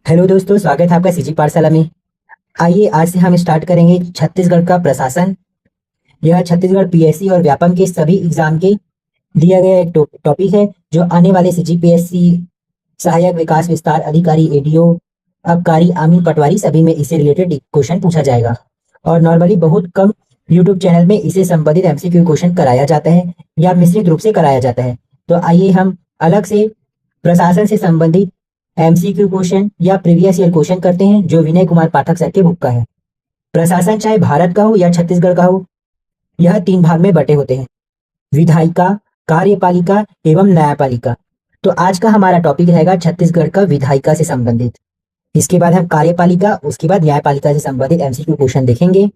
Hello दोस्तों, स्वागत है आपका सीजी पाठशाला में। आइए आज से हम स्टार्ट करेंगे छत्तीसगढ़ का प्रशासन। यह छत्तीसगढ़ पीएससी और व्यापम के सभी एग्जाम के दिया गया एक टॉपिक है, जो आने वाले सीजीपीएससी सहायक विकास विस्तार अधिकारी एडीओ आबकारी आमीन पटवारी सभी में इससे रिलेटेड क्वेश्चन पूछा जाएगा। और नॉर्मली बहुत कम यूट्यूब चैनल में इसे संबंधित एमसीक्यू क्वेश्चन कराया जाता है या मिश्रित रूप से कराया जाता है। तो आइए हम अलग से प्रशासन से संबंधित एमसीक्यू क्वेश्चन या प्रीवियस ईयर क्वेश्चन करते हैं, जो विनय कुमार पाठक सर के बुक का है। प्रशासन चाहे भारत का हो या छत्तीसगढ़ का हो, यह 3 भाग में बटे होते हैं: विधायिका, कार्यपालिका एवं न्यायपालिका। तो आज का हमारा टॉपिक रहेगा छत्तीसगढ़ का विधायिका से संबंधित। इसके बाद हम कार्यपालिका, उसके बाद न्यायपालिका से संबंधित एमसीक्यू क्वेश्चन देखेंगे।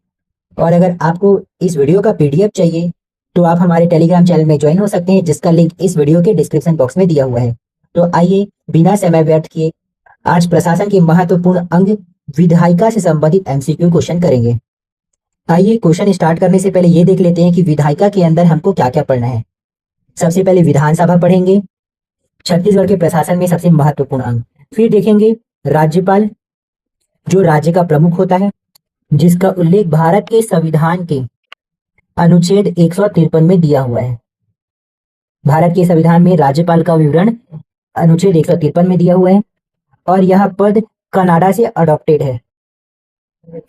और अगर आपको इस वीडियो का पीडीएफ चाहिए तो आप हमारे टेलीग्राम चैनल में ज्वाइन हो सकते हैं, जिसका लिंक इस वीडियो के डिस्क्रिप्शन बॉक्स में दिया हुआ है। तो आइए बिना समय व्यर्थ किए आज प्रशासन के महत्वपूर्ण अंग विधायिका से संबंधित एमसीक्यू क्वेश्चन करेंगे। आइए क्वेश्चन स्टार्ट करने से पहले ये देख लेते हैं कि विधायिका के अंदर हमको क्या क्या पढ़ना है। सबसे पहले विधानसभा पढ़ेंगे, छत्तीसगढ़ के प्रशासन में सबसे महत्वपूर्ण अंग। फिर देखेंगे राज्यपाल, जो राज्य का प्रमुख होता है, जिसका उल्लेख भारत के संविधान के अनुच्छेद 153 में दिया हुआ है। भारत के संविधान में राज्यपाल का विवरण अनुच्छेद 153 में दिया हुआ है। और यह पद कनाडा से अडॉप्टेड है।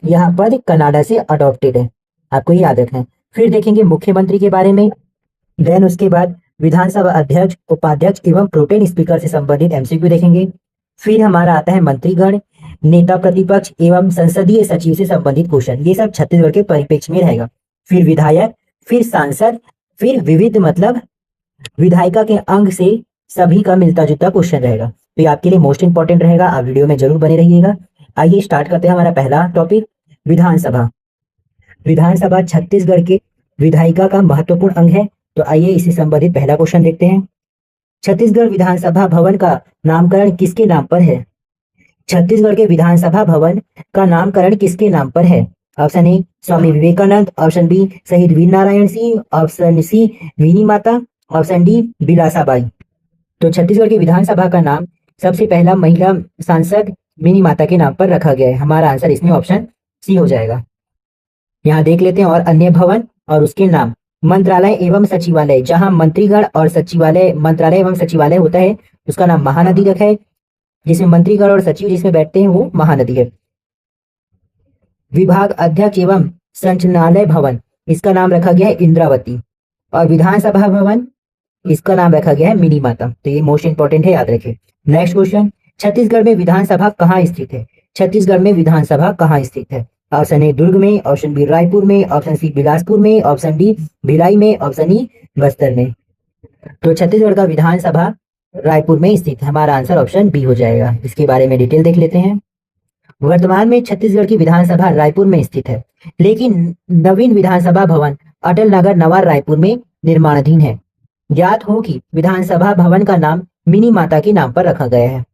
यह पद कनाडा से अडॉप्टेड है, आपको याद रखना है। फिर देखेंगे मुख्यमंत्री के बारे में। देन उसके बाद विधानसभा अध्यक्ष, उपाध्यक्ष एवं प्रोटेन स्पीकर से संबंधित एमसीक्यू देखेंगे। फिर हमारा आता है मंत्रीगण, नेता प्रतिपक्ष एवं संसदीय सचिव से संबंधित क्वेश्चन। ये सब छत्तीसगढ़ के परिप्रेक्ष्य में रहेगा। फिर विधायक, फिर सांसद, फिर विविध मतलब विधायिका के अंग से सभी का मिलता जुलता क्वेश्चन रहेगा। तो ये आपके लिए मोस्ट इंपॉर्टेंट रहेगा, आप वीडियो में जरूर बने रहिएगा। आइए स्टार्ट करते हैं हमारा पहला टॉपिक, विधानसभा। विधानसभा छत्तीसगढ़ के विधायिका का महत्वपूर्ण अंग है। तो आइए इससे संबंधित पहला क्वेश्चन देखते हैं। छत्तीसगढ़ विधानसभा भवन का नामकरण किसके नाम पर है? छत्तीसगढ़ के विधानसभा भवन का नामकरण किसके नाम पर है? Option A Swami Vivekananda, option B शहीद Veer Narayan Singh, option C Mini Mata, option D Bilasabai. तो छत्तीसगढ़ की विधानसभा का नाम सबसे पहला महिला सांसद मिनी माता के नाम पर रखा गया है। हमारा आंसर इसमें ऑप्शन सी हो जाएगा। यहाँ देख लेते हैं और अन्य भवन और उसके नाम। मंत्रालय एवं सचिवालय, जहां मंत्रीगण और सचिवालय, मंत्रालय एवं सचिवालय होता है, उसका नाम महानदी रखा है। जिसमें मंत्रीगण और सचिव जिसमें बैठते हैं वो महानदी है। विभाग अध्यक्ष एवं संचालनालय भवन, इसका नाम रखा गया है इंद्रावती। और विधानसभा भवन, इसका नाम रखा गया है मिनी माता। तो ये मोस्ट इंपॉर्टेंट है, याद रखें। नेक्स्ट क्वेश्चन, छत्तीसगढ़ में विधानसभा कहाँ स्थित है? छत्तीसगढ़ में विधानसभा कहाँ स्थित है? ऑप्शन ए दुर्ग में, ऑप्शन बी रायपुर में, ऑप्शन सी बिलासपुर में, ऑप्शन डी भिलाई में, ऑप्शन ई बस्तर में। तो छत्तीसगढ़ का विधानसभा रायपुर में स्थित है। हमारा आंसर ऑप्शन बी हो जाएगा। इसके बारे में डिटेल देख लेते हैं। वर्तमान में छत्तीसगढ़ की विधानसभा रायपुर में स्थित है, लेकिन नवीन विधानसभा भवन अटल नगर नवा रायपुर में निर्माणाधीन है। ज्ञात हो कि विधानसभा भवन का नाम मिनी माता के नाम पर रखा गया है।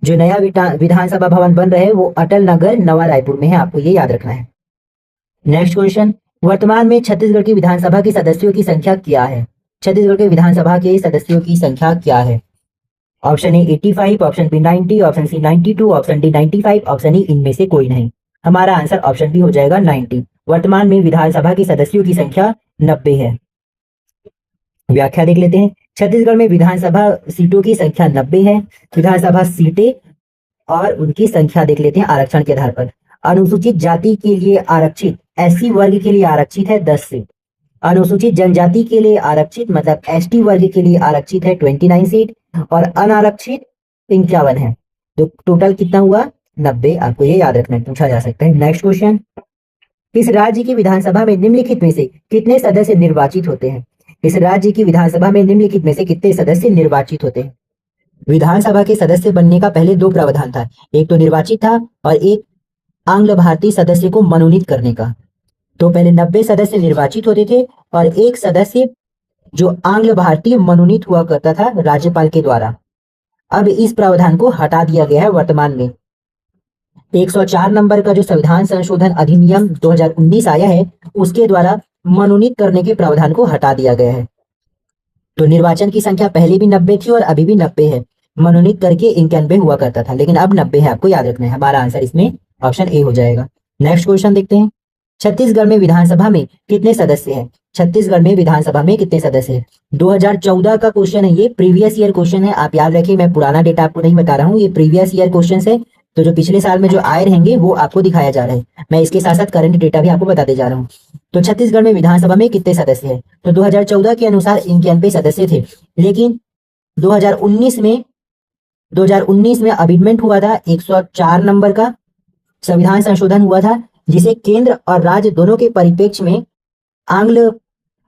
जो नया विधानसभा भवन बन रहे हैं वो अटल नगर नवा रायपुर में है, आपको ये याद रखना है। नेक्स्ट क्वेश्चन, वर्तमान में छत्तीसगढ़ की विधानसभा के सदस्यों की संख्या क्या है? छत्तीसगढ़ के विधानसभा के सदस्यों की संख्या क्या है? Option A 85, option B 90, option C 92, option D 95, option E इनमें से कोई नहीं। हमारा आंसर ऑप्शन बी हो जाएगा 90। वर्तमान में विधानसभा के सदस्यों की संख्या 90 है। व्याख्या देख लेते हैं। छत्तीसगढ़ में विधानसभा सीटों की संख्या 90 है। विधानसभा सीटें और उनकी संख्या देख लेते हैं आरक्षण के आधार पर। अनुसूचित जाति के लिए आरक्षित, एससी वर्ग के लिए आरक्षित है 10 सीट। अनुसूचित जनजाति के लिए आरक्षित मतलब एसटी वर्ग के लिए आरक्षित है 29 सीट और अनारक्षित 51 है। तो टोटल कितना हुआ? 90। आपको ये याद रखना है, पूछा जा सकता है। नेक्स्ट क्वेश्चन, इस राज्य की विधानसभा में निम्नलिखित में से कितने सदस्य निर्वाचित होते हैं? इस राज्य की विधानसभा में निम्नलिखित में से कितने सदस्य निर्वाचित होते हैं? विधानसभा के सदस्य बनने का पहले 2 प्रावधान था, एक तो निर्वाचित था और एक आंग्ल भारतीय सदस्य को मनोनीत करने का। तो पहले 90 सदस्य निर्वाचित होते थे और एक सदस्य जो आंग्ल भारतीय मनोनीत हुआ करता था राज्यपाल के द्वारा। अब इस प्रावधान को हटा दिया गया है वर्तमान में। 104 नंबर का जो संविधान संशोधन अधिनियम 2019 आया है, उसके द्वारा मनोनीत करने के प्रावधान को हटा दिया गया है। तो निर्वाचन की संख्या पहले भी 90 थी और अभी भी 90 है। मनोनीत करके 91 हुआ करता था, लेकिन अब 90 है, आपको याद रखना है। हमारा आंसर इसमें ऑप्शन ए हो जाएगा। नेक्स्ट क्वेश्चन देखते हैं। छत्तीसगढ़ में विधानसभा में कितने सदस्य हैं? छत्तीसगढ़ में विधानसभा में कितने सदस्य हैं? 2014 का क्वेश्चन है, ये प्रीवियस ईयर क्वेश्चन है, आप याद रखिए, मैं पुराना डेटा आपको नहीं बता रहा हूँ, ये प्रीवियस ईयर क्वेश्चन है। तो जो पिछले साल में जो आए रहेंगे वो आपको दिखाया जा रहा है। मैं इसके साथ साथ करंट डेटा भी आपको बताते जा रहा हूँ। तो छत्तीसगढ़ में विधानसभा में कितने सदस्य हैं? तो 2014 के अनुसार 91 सदस्य थे, लेकिन 2019 में अमेंडमेंट हुआ था, 104 नंबर का संविधान संशोधन हुआ था, जिसे केंद्र और राज्य दोनों के परिप्रेक्ष्य में आंग्ल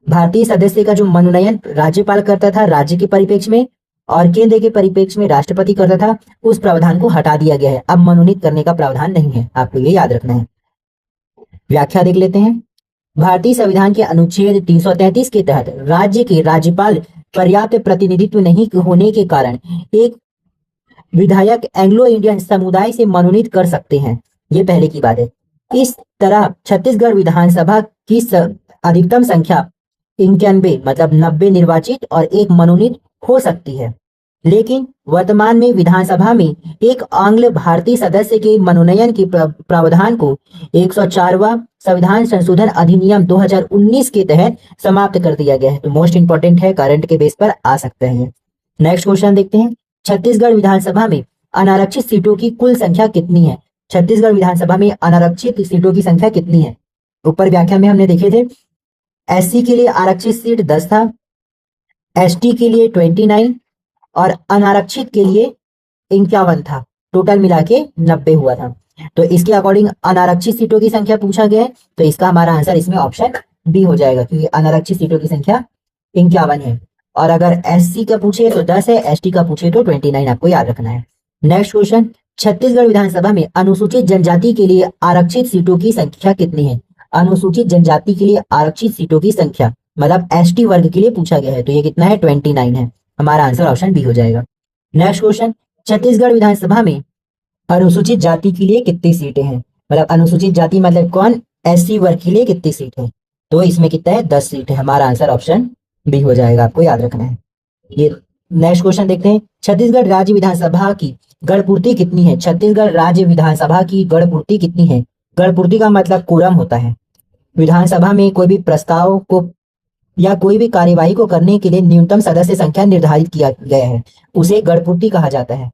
भारतीय सदस्य का जो मनोनयन राज्यपाल करता था राज्य के परिप्रेक्ष्य में, और केंद्र के परिप्रेक्ष्य में राष्ट्रपति करता था, उस प्रावधान को हटा दिया गया है। अब मनोनीत करने का प्रावधान नहीं है, आपको ये याद रखना है। व्याख्या देख लेते हैं। भारतीय संविधान के अनुच्छेद 333 के तहत राज्य के राज्यपाल पर्याप्त प्रतिनिधित्व नहीं होने के कारण एक विधायक एंग्लो इंडियन समुदाय से मनोनीत कर सकते हैं। ये पहले की बात है। इस तरह छत्तीसगढ़ विधानसभा की अधिकतम संख्या 91 मतलब 90 निर्वाचित और एक मनोनीत हो सकती है, लेकिन वर्तमान में विधानसभा में एक आंग्ल भारतीय सदस्य के मनोनयन के प्रावधान को 104वां संविधान संशोधन अधिनियम 2019 के तहत समाप्त कर दिया गया है। तो मोस्ट इंपोर्टेंट है, करंट के बेस पर आ सकते हैं। नेक्स्ट क्वेश्चन देखते हैं। छत्तीसगढ़ विधानसभा में अनारक्षित सीटों की कुल संख्या कितनी है? छत्तीसगढ़ विधानसभा में अनारक्षित सीटों की संख्या कितनी है? ऊपर व्याख्या में हमने देखे थे, एससी के लिए आरक्षित सीट 10 था, एसटी के लिए 29 और अनारक्षित के लिए 51 था, टोटल मिला के 90 हुआ था। तो इसके अकॉर्डिंग अनारक्षित सीटों की संख्या पूछा गया है, तो इसका हमारा आंसर इसमें ऑप्शन बी हो जाएगा, क्योंकि अनारक्षित सीटों की संख्या 51 है। और अगर एससी का पूछे तो 10 है, एसटी का पूछे तो 29, आपको याद रखना है। नेक्स्ट क्वेश्चन, छत्तीसगढ़ विधानसभा में अनुसूचित जनजाति के लिए आरक्षित सीटों की संख्या कितनी है? अनुसूचित जनजाति के लिए आरक्षित सीटों की संख्या मतलब एसटी वर्ग के लिए पूछा गया है, तो ये कितना है? 29 है। हमारा आंसर ऑप्शन बी हो जाएगा। नेक्स्ट क्वेश्चन, छत्तीसगढ़ विधानसभा में अनुसूचित जाति के लिए कितनी सीटें हैं? मतलब अनुसूचित जाति मतलब कौन? एससी वर्ग के लिए कितनी सीट है? तो इसमें कितना है? 10 सीट है। हमारा आंसर ऑप्शन बी हो जाएगा, आपको याद रखना है। ये नेक्स्ट क्वेश्चन देखते हैं। छत्तीसगढ़ राज्य विधानसभा की गणपूर्ति कितनी है? छत्तीसगढ़ राज्य विधानसभा की गणपूर्ति कितनी है? गणपूर्ति का मतलब कोरम होता है। विधानसभा में कोई भी प्रस्ताव को या कोई भी कार्यवाही को करने के लिए न्यूनतम सदस्य संख्या निर्धारित किया गया है, उसे गणपूर्ति कहा जाता है।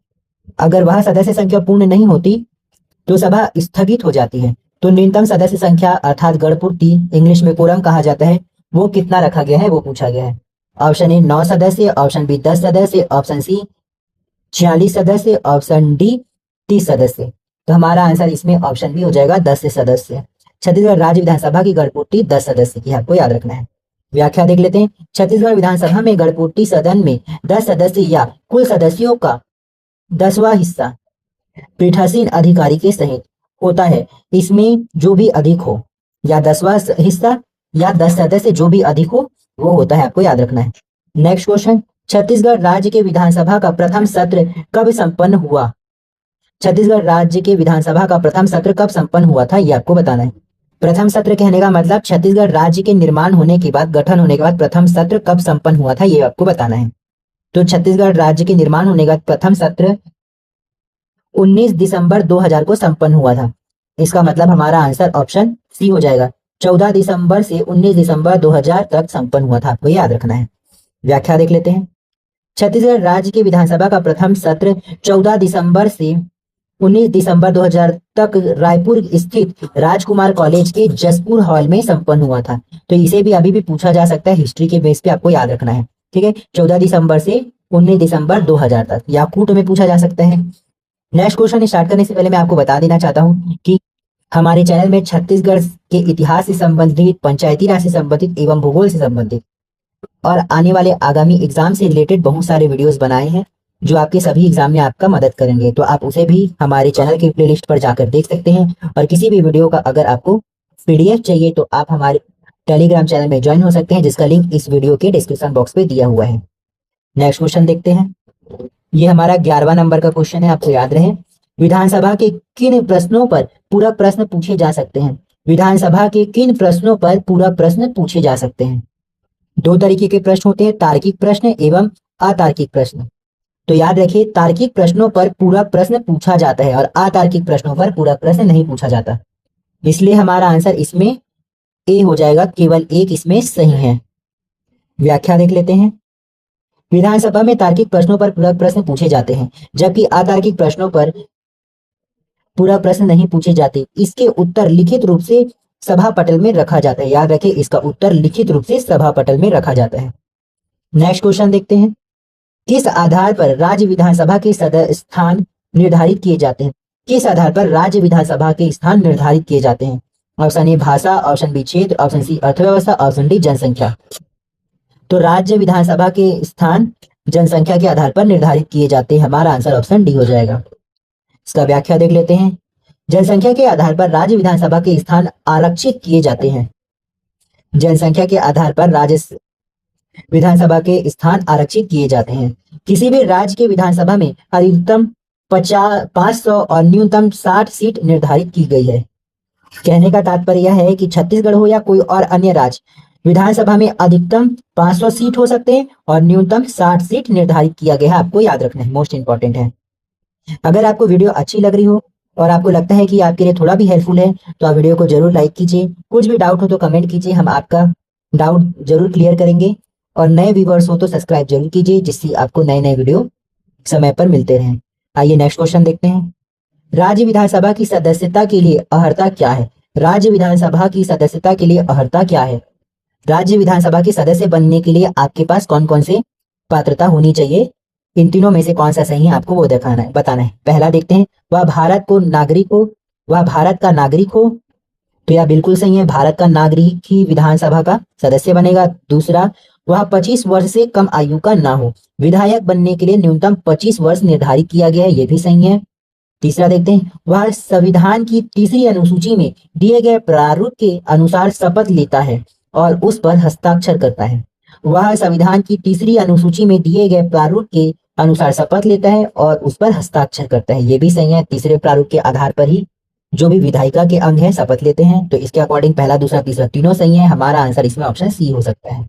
अगर वह सदस्य संख्या पूर्ण नहीं होती तो सभा स्थगित हो जाती है। तो न्यूनतम सदस्य संख्या अर्थात गणपूर्ति, इंग्लिश में कोरम कहा जाता है, वो कितना रखा गया है वो पूछा गया है। ऑप्शन ए 9 सदस्य, ऑप्शन बी 10 सदस्य, ऑप्शन सी 46 सदस्य, ऑप्शन डी 30 सदस्य। तो हमारा आंसर इसमें ऑप्शन बी हो जाएगा, 10 सदस्य। छत्तीसगढ़ राज्य विधानसभा की गणपूर्ति 10 सदस्य की, आपको याद रखना है। व्याख्या देख लेते हैं। छत्तीसगढ़ विधानसभा में गणपूर्ति सदन में 10 सदस्य या कुल सदस्यों का 10वां हिस्सा पीठासीन अधिकारी के सहित होता है। इसमें जो भी अधिक हो, या 10वां हिस्सा या 10 सदस्य जो भी अधिक हो वो होता है, आपको याद रखना है। नेक्स्ट क्वेश्चन, छत्तीसगढ़ राज्य के विधानसभा का प्रथम सत्र कब संपन्न हुआ? छत्तीसगढ़ राज्य के विधानसभा का प्रथम सत्र कब संपन्न हुआ था, ये आपको बताना है। प्रथम सत्र कहने का मतलब छत्तीसगढ़ राज्य के निर्माण होने के बाद, गठन होने के बाद प्रथम सत्र कब संपन्न हुआ था, ये आपको बताना है। तो छत्तीसगढ़ राज्य के निर्माण होने के बाद प्रथम सत्र 19 दिसंबर 2000 को संपन्न हुआ था। इसका मतलब हमारा आंसर ऑप्शन सी हो जाएगा। 14 दिसंबर से 19 दिसंबर 2000 तक संपन्न हुआ था, आपको याद रखना है। व्याख्या देख लेते हैं। छत्तीसगढ़ राज्य के विधानसभा का प्रथम सत्र 14 दिसंबर से 19 दिसंबर 2000 तक रायपुर स्थित राजकुमार कॉलेज के जसपुर हॉल में संपन्न हुआ था। तो इसे भी अभी भी पूछा जा सकता है, हिस्ट्री के बेस पे आपको याद रखना है, ठीक है। 14 दिसंबर से 19 दिसंबर 2000 तक, या कूट में पूछा जा सकता है। नेक्स्ट क्वेश्चन स्टार्ट करने से पहले मैं आपको बता देना चाहता हूँ कि हमारे चैनल में छत्तीसगढ़ के इतिहास से संबंधित, पंचायती राज से संबंधित एवं भूगोल से संबंधित और आने वाले आगामी एग्जाम से रिलेटेड बहुत सारे वीडियोस बनाए हैं, जो आपके सभी एग्जाम में आपका मदद करेंगे। तो आप उसे भी हमारे चैनल की प्लेलिस्ट पर जाकर देख सकते हैं। और किसी भी वीडियो का अगर आपको पीडीएफ चाहिए तो आप हमारे टेलीग्राम चैनल में ज्वाइन हो सकते हैं, जिसका लिंक इस वीडियो के डिस्क्रिप्शन बॉक्स पे दिया हुआ है। नेक्स्ट क्वेश्चन देखते हैं। ये हमारा 11वां नंबर का क्वेश्चन है, आपको याद रहे। विधानसभा के किन प्रश्नों पर पूरक प्रश्न पूछे जा सकते हैं? विधानसभा के किन प्रश्नों पर पूरक प्रश्न पूछे जा सकते हैं? दो तरीके के प्रश्न होते हैं, तार्किक प्रश्न एवं अतार्किक प्रश्न। तो याद रखिए, तार्किक प्रश्नों पर पूरा प्रश्न पूछा जाता है और अतार्किक प्रश्नों पर पूरा प्रश्न नहीं पूछा जाता। इसलिए हमारा आंसर इसमें ए हो जाएगा, केवल एक इसमें सही है। व्याख्या देख लेते हैं। विधानसभा में तार्किक प्रश्नों पर पूरक प्रश्न पूछे जाते हैं, जबकि अतार्किक प्रश्नों पर पूरा प्रश्न नहीं पूछे जाते। इसके उत्तर लिखित रूप से सभा पटल में रखा जाता है। याद रखें, इसका उत्तर लिखित रूप से सभा पटल में रखा जाता है। नेक्स्ट क्वेश्चन देखते हैं। किस आधार पर राज्य विधानसभा के स्थान निर्धारित किए जाते हैं? किस आधार पर राज्य विधानसभा के स्थान निर्धारित किए जाते हैं? ऑप्शन ए भाषा, ऑप्शन बी क्षेत्र, ऑप्शन सी अर्थव्यवस्था, ऑप्शन डी जनसंख्या। तो राज्य विधानसभा के स्थान जनसंख्या के आधार पर निर्धारित किए जाते हैं। हमारा आंसर ऑप्शन डी हो जाएगा। इसका व्याख्या देख लेते हैं। जनसंख्या के आधार पर राज्य विधानसभा के स्थान आरक्षित किए जाते हैं। जनसंख्या के आधार पर राज्य विधानसभा के स्थान आरक्षित किए जाते हैं। किसी भी राज्य के विधानसभा में अधिकतम 500 और न्यूनतम 60 सीट निर्धारित की गई है। कहने का तात्पर्य यह है कि छत्तीसगढ़ हो या कोई और अन्य राज्य, विधानसभा में अधिकतम 500 सीट हो सकते हैं और न्यूनतम 60 सीट निर्धारित किया गया है। आपको याद रखना है, मोस्ट इंपॉर्टेंट है। अगर आपको वीडियो अच्छी लग रही हो और आपको लगता है कि आपके लिए थोड़ा भी हेल्पफुल है, तो आप वीडियो को जरूर लाइक कीजिए। कुछ भी डाउट हो तो कमेंट कीजिए, हम आपका डाउट जरूर क्लियर करेंगे। और नए व्यूवर्स हो तो सब्सक्राइब जरूर कीजिए, जिससे आपको नए नए वीडियो समय पर मिलते रहें। आइए नेक्स्ट क्वेश्चन देखते हैं। राज्य विधानसभा की सदस्यता के लिए अर्हता क्या है? राज्य विधानसभा की सदस्यता के लिए अर्हता क्या है? राज्य विधानसभा के सदस्य बनने के लिए आपके पास कौन कौन से पात्रता होनी चाहिए? इन तीनों में से कौन सा सही है, आपको वो बताना है। पहला देखते हैं, वह भारत का नागरिक हो। तो यह बिल्कुल सही है, भारत का नागरिक ही विधानसभा का सदस्य बनेगा। दूसरा, वह 25 वर्ष से कम आयु का ना हो। विधायक बनने के लिए न्यूनतम 25 वर्ष निर्धारित किया गया है, ये भी सही है। तीसरा देखते हैं, वह संविधान की तीसरी अनुसूची में दिए गए प्रारूप के अनुसार शपथ लेता है और उस पर हस्ताक्षर करता है। वह संविधान की तीसरी अनुसूची में दिए गए प्रारूप के अनुसार शपथ लेता है और उस पर हस्ताक्षर करता है, ये भी सही है। तीसरे प्रारूप के आधार पर ही जो भी विधायिका के अंग है शपथ लेते हैं। तो इसके अकॉर्डिंग पहला, दूसरा, तीसरा तीनों सही है। हमारा आंसर इसमें ऑप्शन सी हो सकता है।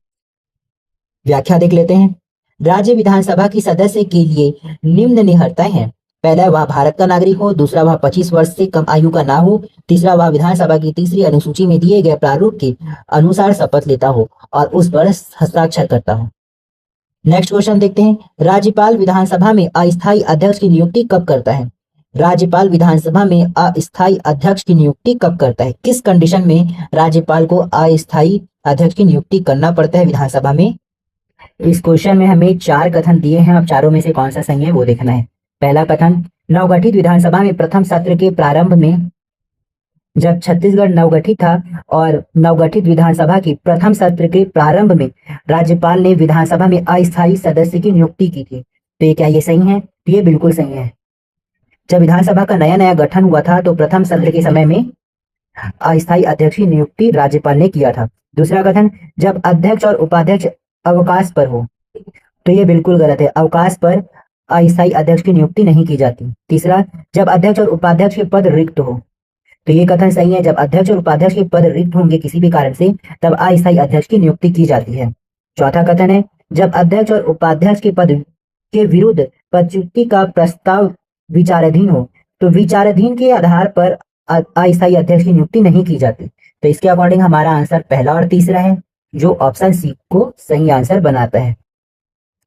व्याख्या देख लेते हैं। राज्य विधानसभा की सदस्य के लिए निम्न निहर्ताएं हैं। पहला, वह भारत का नागरिक हो। दूसरा, वह 25 वर्ष से कम आयु का ना हो। तीसरा, वह विधानसभा की तीसरी अनुसूची में दिए गए प्रारूप के अनुसार शपथ लेता हो और उस पर हस्ताक्षर करता हो। नेक्स्ट क्वेश्चन देखते हैं। राज्यपाल विधानसभा में अस्थायी अध्यक्ष की नियुक्ति कब करता है? राज्यपाल विधानसभा में अस्थायी अध्यक्ष की नियुक्ति कब करता है? किस कंडीशन में राज्यपाल को अस्थायी अध्यक्ष की नियुक्ति करना पड़ता है विधानसभा में? इस क्वेश्चन में हमें 4 कथन दिए हैं, अब चारों में से कौन सा सही है वो देखना है। पहला कथन, नवगठित विधानसभा में प्रथम सत्र के प्रारंभ में, जब छत्तीसगढ़ नवगठित था और नवगठित विधानसभा के प्रथम सत्र के प्रारंभ में राज्यपाल ने विधानसभा में अस्थायी सदस्य की नियुक्ति की थी। तो ये क्या ये सही है? तो ये बिल्कुल सही है। जब विधानसभा का नया नया गठन हुआ था तो प्रथम सत्र के समय में अस्थायी अध्यक्ष की नियुक्ति राज्यपाल ने किया था। दूसरा कथन, जब अध्यक्ष और उपाध्यक्ष अवकाश पर हो। तो ये बिल्कुल गलत है, अवकाश पर अस्थायी अध्यक्ष की नियुक्ति नहीं की जाती। तीसरा, जब अध्यक्ष और उपाध्यक्ष के पद रिक्त हो। तो ये कथन सही है, जब अध्यक्ष और उपाध्यक्ष के पद रिक्त होंगे किसी भी कारण से, तब अस्थायी अध्यक्ष की नियुक्ति की जाती है। चौथा कथन है, जब अध्यक्ष और उपाध्यक्ष के पद के विरुद्ध पदच्युति का प्रस्ताव विचाराधीन हो। तो विचाराधीन के आधार पर अस्थायी अध्यक्ष की नियुक्ति नहीं की जाती। तो इसके अकॉर्डिंग हमारा आंसर पहला और तीसरा है, जो ऑप्शन सी को सही आंसर बनाता है।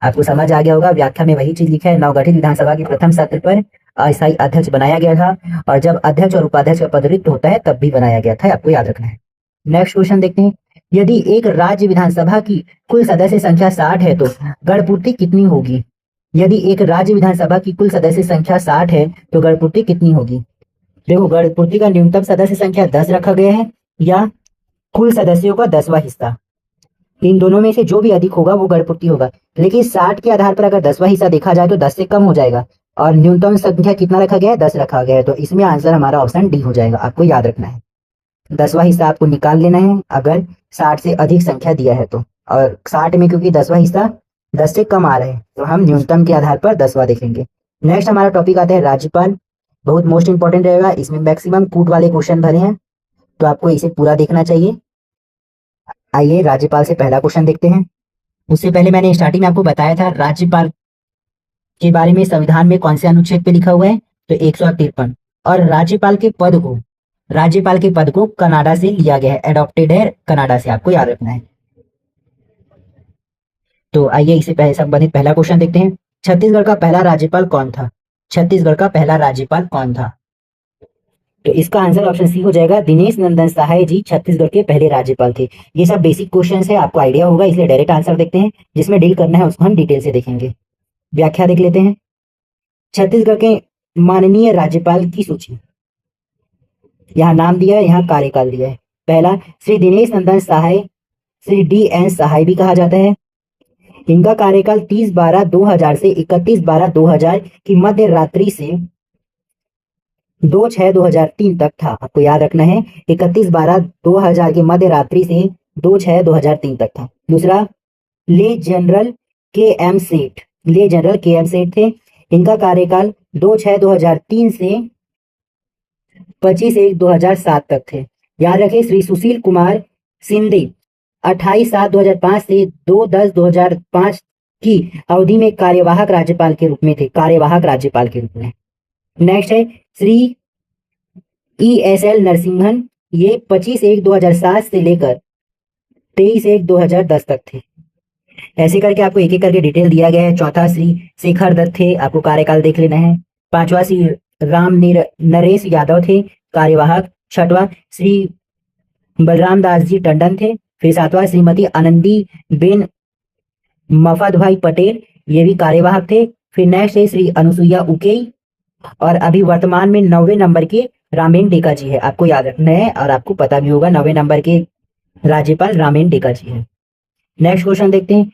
आपको समझ आ गया होगा, व्याख्या में वही चीज लिखा है। नवगठित विधानसभा के प्रथम सत्र पर अस्थायी अध्यक्ष बनाया गया था और जब अध्यक्ष और उपाध्यक्ष का पद रिक्त होता है तब भी बनाया गया था, आपको याद रखना है। नेक्स्ट क्वेश्चन देखते हैं। यदि एक राज्य विधानसभा की कुल सदस्य संख्या 60 है तो गणपूर्ति कितनी होगी? यदि एक राज्य विधानसभा की कुल सदस्य संख्या 60 है तो गणपूर्ति कितनी होगी? देखो, गणपूर्ति का न्यूनतम सदस्य संख्या 10 रखा गया है या कुल सदस्यों का 10वां हिस्सा। इन दोनों में से जो भी अधिक होगा वो गणपूर्ति होगा। लेकिन 60 के आधार पर अगर 10वां हिस्सा देखा जाए तो 10 से कम हो जाएगा और न्यूनतम संख्या कितना रखा गया है? 10 रखा गया है। तो इसमें आंसर हमारा ऑप्शन डी हो जाएगा। आपको याद रखना है, 10वां हिस्सा आपको निकाल लेना है अगर 60 से अधिक संख्या दिया है तो। और 60 में क्योंकि 10वां हिस्सा 10 से कम आ रहा है तो हम न्यूनतम के आधार पर 10वां देखेंगे। नेक्स्ट हमारा टॉपिक आता है राज्यपाल। बहुत मोस्ट इंपॉर्टेंट रहेगा, इसमें मैक्सिमम कूट वाले क्वेश्चन भरे हैं तो आपको इसे पूरा देखना चाहिए। आइए राज्यपाल से पहला क्वेश्चन देखते हैं। उससे पहले मैंने स्टार्टिंग में आपको बताया था राज्यपाल के बारे में संविधान में कौन से अनुच्छेद पे लिखा हुआ है? तो 153। और राज्यपाल के पद को कनाडा से लिया गया है, एडॉप्टेड है कनाडा से, आपको याद रखना है। तो आइए इससे पहले संबंधित पहला क्वेश्चन देखते हैं। छत्तीसगढ़ का पहला राज्यपाल कौन था? छत्तीसगढ़ का पहला राज्यपाल कौन था? तो इसका आंसर ऑप्शन सी हो जाएगा, दिनेश नंदन सहाय जी छत्तीसगढ़ के पहले राज्यपाल थे। ये सब बेसिक क्वेश्चन है, आपको आइडिया होगा, इसलिए डायरेक्ट आंसर देखते हैं। जिसमें डील करना है उसको हम डिटेल से देखेंगे। व्याख्या देख लेते हैं। छत्तीसगढ़ के माननीय राज्यपाल की सूची, यहाँ नाम दिया है, यहाँ कार्यकाल दिया है। पहला श्री दिनेश नंदन सहाय, श्री DN सहाय भी कहा जाता है। इनका कार्यकाल 30/12/2000 से 31/12/2000 की मध्य रात्रि से 2/6/2003 तक था। आपको याद रखना है, 31/12/2000 की मध्य रात्रि से 2/6/2003 तक था। दूसरा, ले जनरल KM सेठ, ले जनरल KM सेठ थे। इनका कार्यकाल 2/6/2003 से 25/1/2007 तक थे। याद रखें, श्री सुशील कुमार शिंदे 28/7/2005 से 2/10/2005 की अवधि में कार्यवाहक राज्यपाल के रूप में थे, कार्यवाहक राज्यपाल के रूप में। नेक्स्ट है श्री ESL नरसिम्हन, ये 25/1/2007 से लेकर 23/1/2010 तक थे। ऐसे करके आपको एक एक करके डिटेल दिया गया है। चौथा श्री शेखर दत्त थे, आपको कार्यकाल देख लेना है। पांचवा श्री नरेश यादव थे, कार्यवाहक। छठवां श्री बलराम दास जी टंडन थे। फिर सातवां श्रीमती आनंदी बेन मफदभाई पटेल, ये भी कार्यवाहक थे। फिर नेक्स्ट है श्री अनुसुईया उकेई, और अभी वर्तमान में 9वें नंबर के रामेन डेका जी है। आपको याद रखना है और आपको पता भी होगा, 9वें नंबर के राज्यपाल रामेन डेका जी है। नेक्स्ट क्वेश्चन देखते हैं।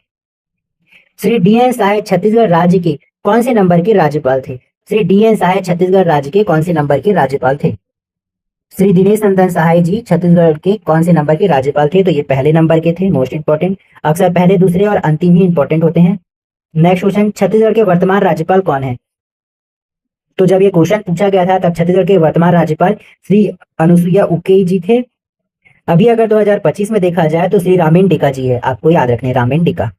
श्री DN सहाय छत्तीसगढ़ राज्य के कौन से नंबर के राज्यपाल थे? श्री DN सहाय छत्तीसगढ़ राज्य के कौन से नंबर के राज्यपाल थे? श्री दिनेश नंदन सहाय जी छत्तीसगढ़ के कौन से नंबर के राज्यपाल थे? तो ये पहले नंबर के थे, मोस्ट इंपॉर्टेंट। अक्सर पहले, दूसरे और अंतिम ही इंपॉर्टेंट होते हैं। नेक्स्ट क्वेश्चन, छत्तीसगढ़ के वर्तमान राज्यपाल कौन है? तो जब ये क्वेश्चन पूछा गया था तब छत्तीसगढ़ के वर्तमान राज्यपाल श्री अनुसुईया उके जी थे। अभी अगर 2025 में देखा जाए तो श्री रामेन डेका जी है, आपको याद रखने, रामेन डेका।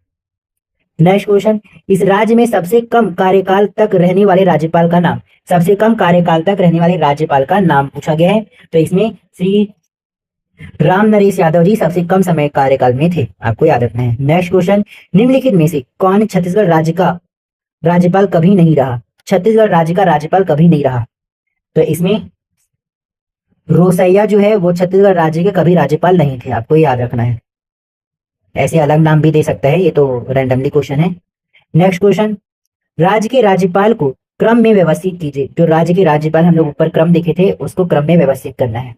नेक्स्ट क्वेश्चन, इस राज्य में सबसे कम कार्यकाल तक रहने वाले राज्यपाल का नाम, सबसे कम कार्यकाल तक रहने वाले राज्यपाल का नाम पूछा गया है। तो इसमें श्री राम नरेश यादव जी सबसे कम समय कार्यकाल में थे, आपको याद रखना है। नेक्स्ट क्वेश्चन, निम्नलिखित में से कौन छत्तीसगढ़ राज्य का राज्यपाल कभी नहीं रहा? छत्तीसगढ़ राज्य का राज्यपाल कभी नहीं रहा। तो इसमें रोसैया जो है वो छत्तीसगढ़ राज्य के कभी राज्यपाल नहीं थे, आपको याद रखना है। ऐसे अलग नाम भी दे सकता है, ये तो रैंडमली क्वेश्चन है। नेक्स्ट क्वेश्चन, राज्य के राज्यपाल को क्रम में व्यवस्थित कीजिए। जो राज्य के राज्यपाल हम लोग ऊपर क्रम देखे थे उसको क्रम में व्यवस्थित करना है।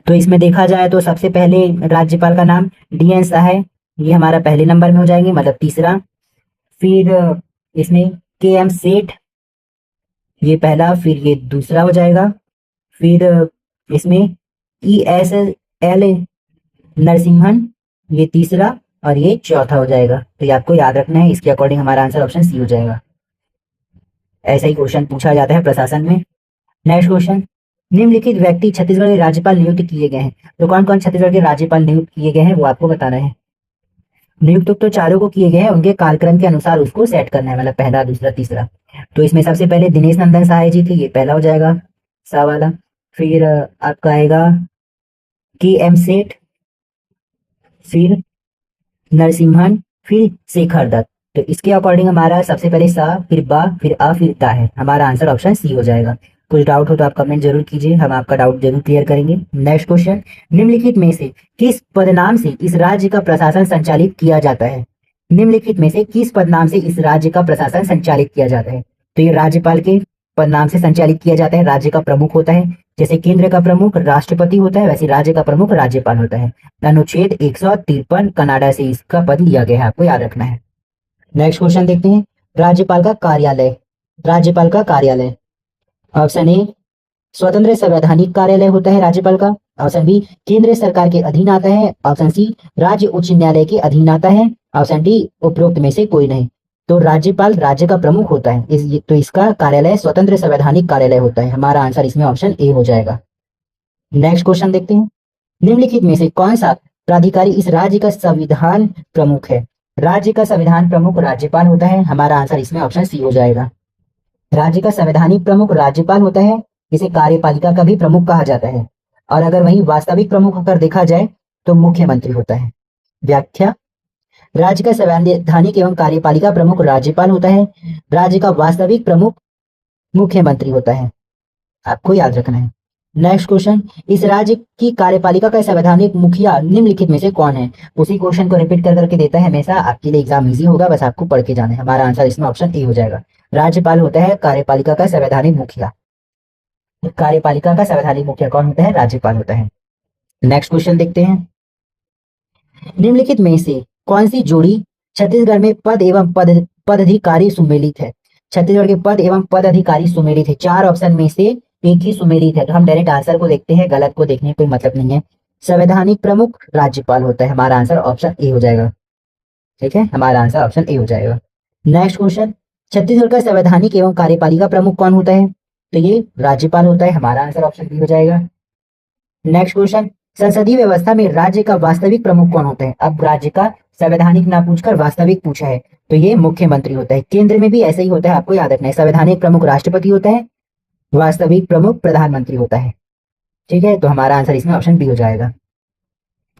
तो इसमें देखा जाए तो सबसे पहले राज्यपाल का नाम DN सहाय, ये हमारा पहले नंबर में हो जाएंगे, मतलब तीसरा। फिर इसमें KM सेठ, ये पहला, फिर ये दूसरा हो जाएगा। फिर इसमें ESL नरसिम्हन, ये तीसरा, और ये चौथा हो जाएगा। तो ये आपको याद रखना है, इसके अकॉर्डिंग हमारा आंसर ऑप्शन सी हो जाएगा। ऐसा ही क्वेश्चन पूछा जाता है प्रशासन में। नेक्स्ट क्वेश्चन, निम्नलिखित व्यक्ति छत्तीसगढ़ के राज्यपाल नियुक्त किए गए हैं। तो कौन कौन छत्तीसगढ़ के राज्यपाल नियुक्त किए गए हैं वो आपको बताना है। नियुक्त तो चारों को किए गए हैं, उनके कार्यक्रम के अनुसार उसको सेट करना है, मतलब पहला, दूसरा, तीसरा। तो इसमें सबसे पहले दिनेश नंदन सहाय जी थे, ये पहला हो जाएगा, सा वाला। फिर आपका आएगा KM सेठ, फिर नरसिम्हन, फिर शेखर दत्त। तो इसके अकॉर्डिंग हमारा सबसे पहले सा, फिर बा, फिर आ, फिर ता है। हमारा आंसर ऑप्शन सी हो जाएगा। कुछ डाउट हो तो आप कमेंट जरूर कीजिए, हम आपका डाउट जरूर क्लियर करेंगे। नेक्स्ट क्वेश्चन, निम्नलिखित में से किस पदनाम से इस राज्य का प्रशासन संचालित किया जाता है? निम्नलिखित में से किस पदनाम से इस राज्य का प्रशासन संचालित किया जाता है? तो ये राज्यपाल के पदनाम से संचालित किया जाता है। राज्य का प्रमुख होता है, जैसे केंद्र का प्रमुख राष्ट्रपति होता है, वैसे राज्य का प्रमुख राज्यपाल होता है। अनुच्छेद 153 कनाडा से इसका पद लिया गया है, आपको याद रखना है। नेक्स्ट क्वेश्चन देखते हैं, राज्यपाल का कार्यालय। राज्यपाल का कार्यालय, ऑप्शन ए स्वतंत्र संवैधानिक कार्यालय होता है राज्यपाल का। ऑप्शन बी केंद्र सरकार के अधीन आता है। ऑप्शन सी राज्य उच्च न्यायालय के अधीन आता है। ऑप्शन डी उपरोक्त में से कोई नहीं। तो राज्यपाल राज्य का प्रमुख होता है, तो इसका कार्यालय स्वतंत्र संवैधानिक कार्यालय होता है। हमारा आंसर इसमें ऑप्शन ए हो जाएगा। नेक्स्ट क्वेश्चन देखते हैं, निम्नलिखित में से कौन सा प्राधिकारी इस राज्य का संविधान प्रमुख है? राज्य का संविधान प्रमुख राज्यपाल होता है, हमारा आंसर इसमें ऑप्शन सी हो जाएगा। राज्य का संवैधानिक प्रमुख राज्यपाल होता है, इसे कार्यपालिका का भी प्रमुख कहा जाता है। और अगर वही वास्तविक प्रमुख अगर देखा जाए तो मुख्यमंत्री होता है। व्याख्या, राज्य का संवैधानिक एवं कार्यपालिका प्रमुख राज्यपाल होता है, राज्य का वास्तविक प्रमुख मुख्यमंत्री होता है, आपको याद रखना है। नेक्स्ट क्वेश्चन, इस राज्य की कार्यपालिका का संवैधानिक मुखिया निम्नलिखित में से कौन है? उसी क्वेश्चन को रिपीट कर करके देता है हमेशा, आपके लिए एग्जाम इजी होगा, बस आपको पढ़ के जाना है। हमारा आंसर इसमें ऑप्शन ए हो जाएगा। राज्यपाल होता है कार्यपालिका का संवैधानिक मुखिया। कार्यपालिका का संवैधानिक मुखिया कौन होता है? राज्यपाल होता है। नेक्स्ट क्वेश्चन देखते हैं, निम्नलिखित में से कौन सी जोड़ी छत्तीसगढ़ में पद एवं पदाधिकारी सुमेलित है? छत्तीसगढ़ के पद एवं पदाधिकारी सुमेलित है, चार ऑप्शन में से एक ही सुमेलित है। तो हम डायरेक्ट आंसर को देखते हैं, गलत को देखने कोई मतलब नहीं है। संवैधानिक प्रमुख राज्यपाल होता है, हमारा आंसर ऑप्शन ए हो जाएगा। ठीक है, हमारा आंसर ऑप्शन ए हो जाएगा। नेक्स्ट क्वेश्चन, छत्तीसगढ़ का संवैधानिक एवं कार्यपालिका प्रमुख कौन होता है? तो ये राज्यपाल होता है, हमारा आंसर ऑप्शन बी हो जाएगा। नेक्स्ट क्वेश्चन, संसदीय व्यवस्था में राज्य का वास्तविक प्रमुख कौन होता है? अब राज्य का संवैधानिक ना पूछकर वास्तविक पूछा है, तो ये मुख्यमंत्री होता है। केंद्र में भी ऐसा ही होता है, आपको याद रखना है। संवैधानिक प्रमुख राष्ट्रपति होता है, वास्तविक प्रमुख प्रधानमंत्री होता है। ठीक है, तो हमारा आंसर इसमें ऑप्शन बी हो जाएगा।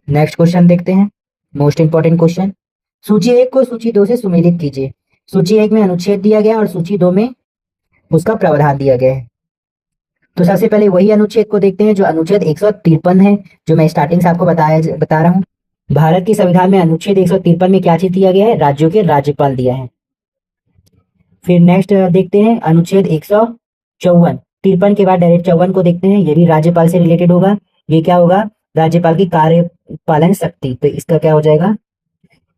नेक्स्ट क्वेश्चन देखते हैं, मोस्ट इंपॉर्टेंट क्वेश्चन, सूची 1 को सूची 2 से सुमेलित कीजिए। सूची 1 में अनुच्छेद दिया गया और सूची 2 में उसका प्रावधान दिया गया है। तो सबसे पहले वही अनुच्छेद को देखते हैं जो अनुच्छेद 153 है, जो मैं स्टार्टिंग से आपको बता रहा हूँ। भारत के संविधान में अनुच्छेद 153 में क्या चीज दिया गया है? राज्यों के राज्यपाल दिया है। फिर नेक्स्ट देखते हैं अनुच्छेद 154, 53 के बाद डायरेक्ट 54 को देखते हैं, ये भी राज्यपाल से रिलेटेड होगा। ये क्या होगा? राज्यपाल की कार्यपालन शक्ति, तो इसका क्या हो जाएगा?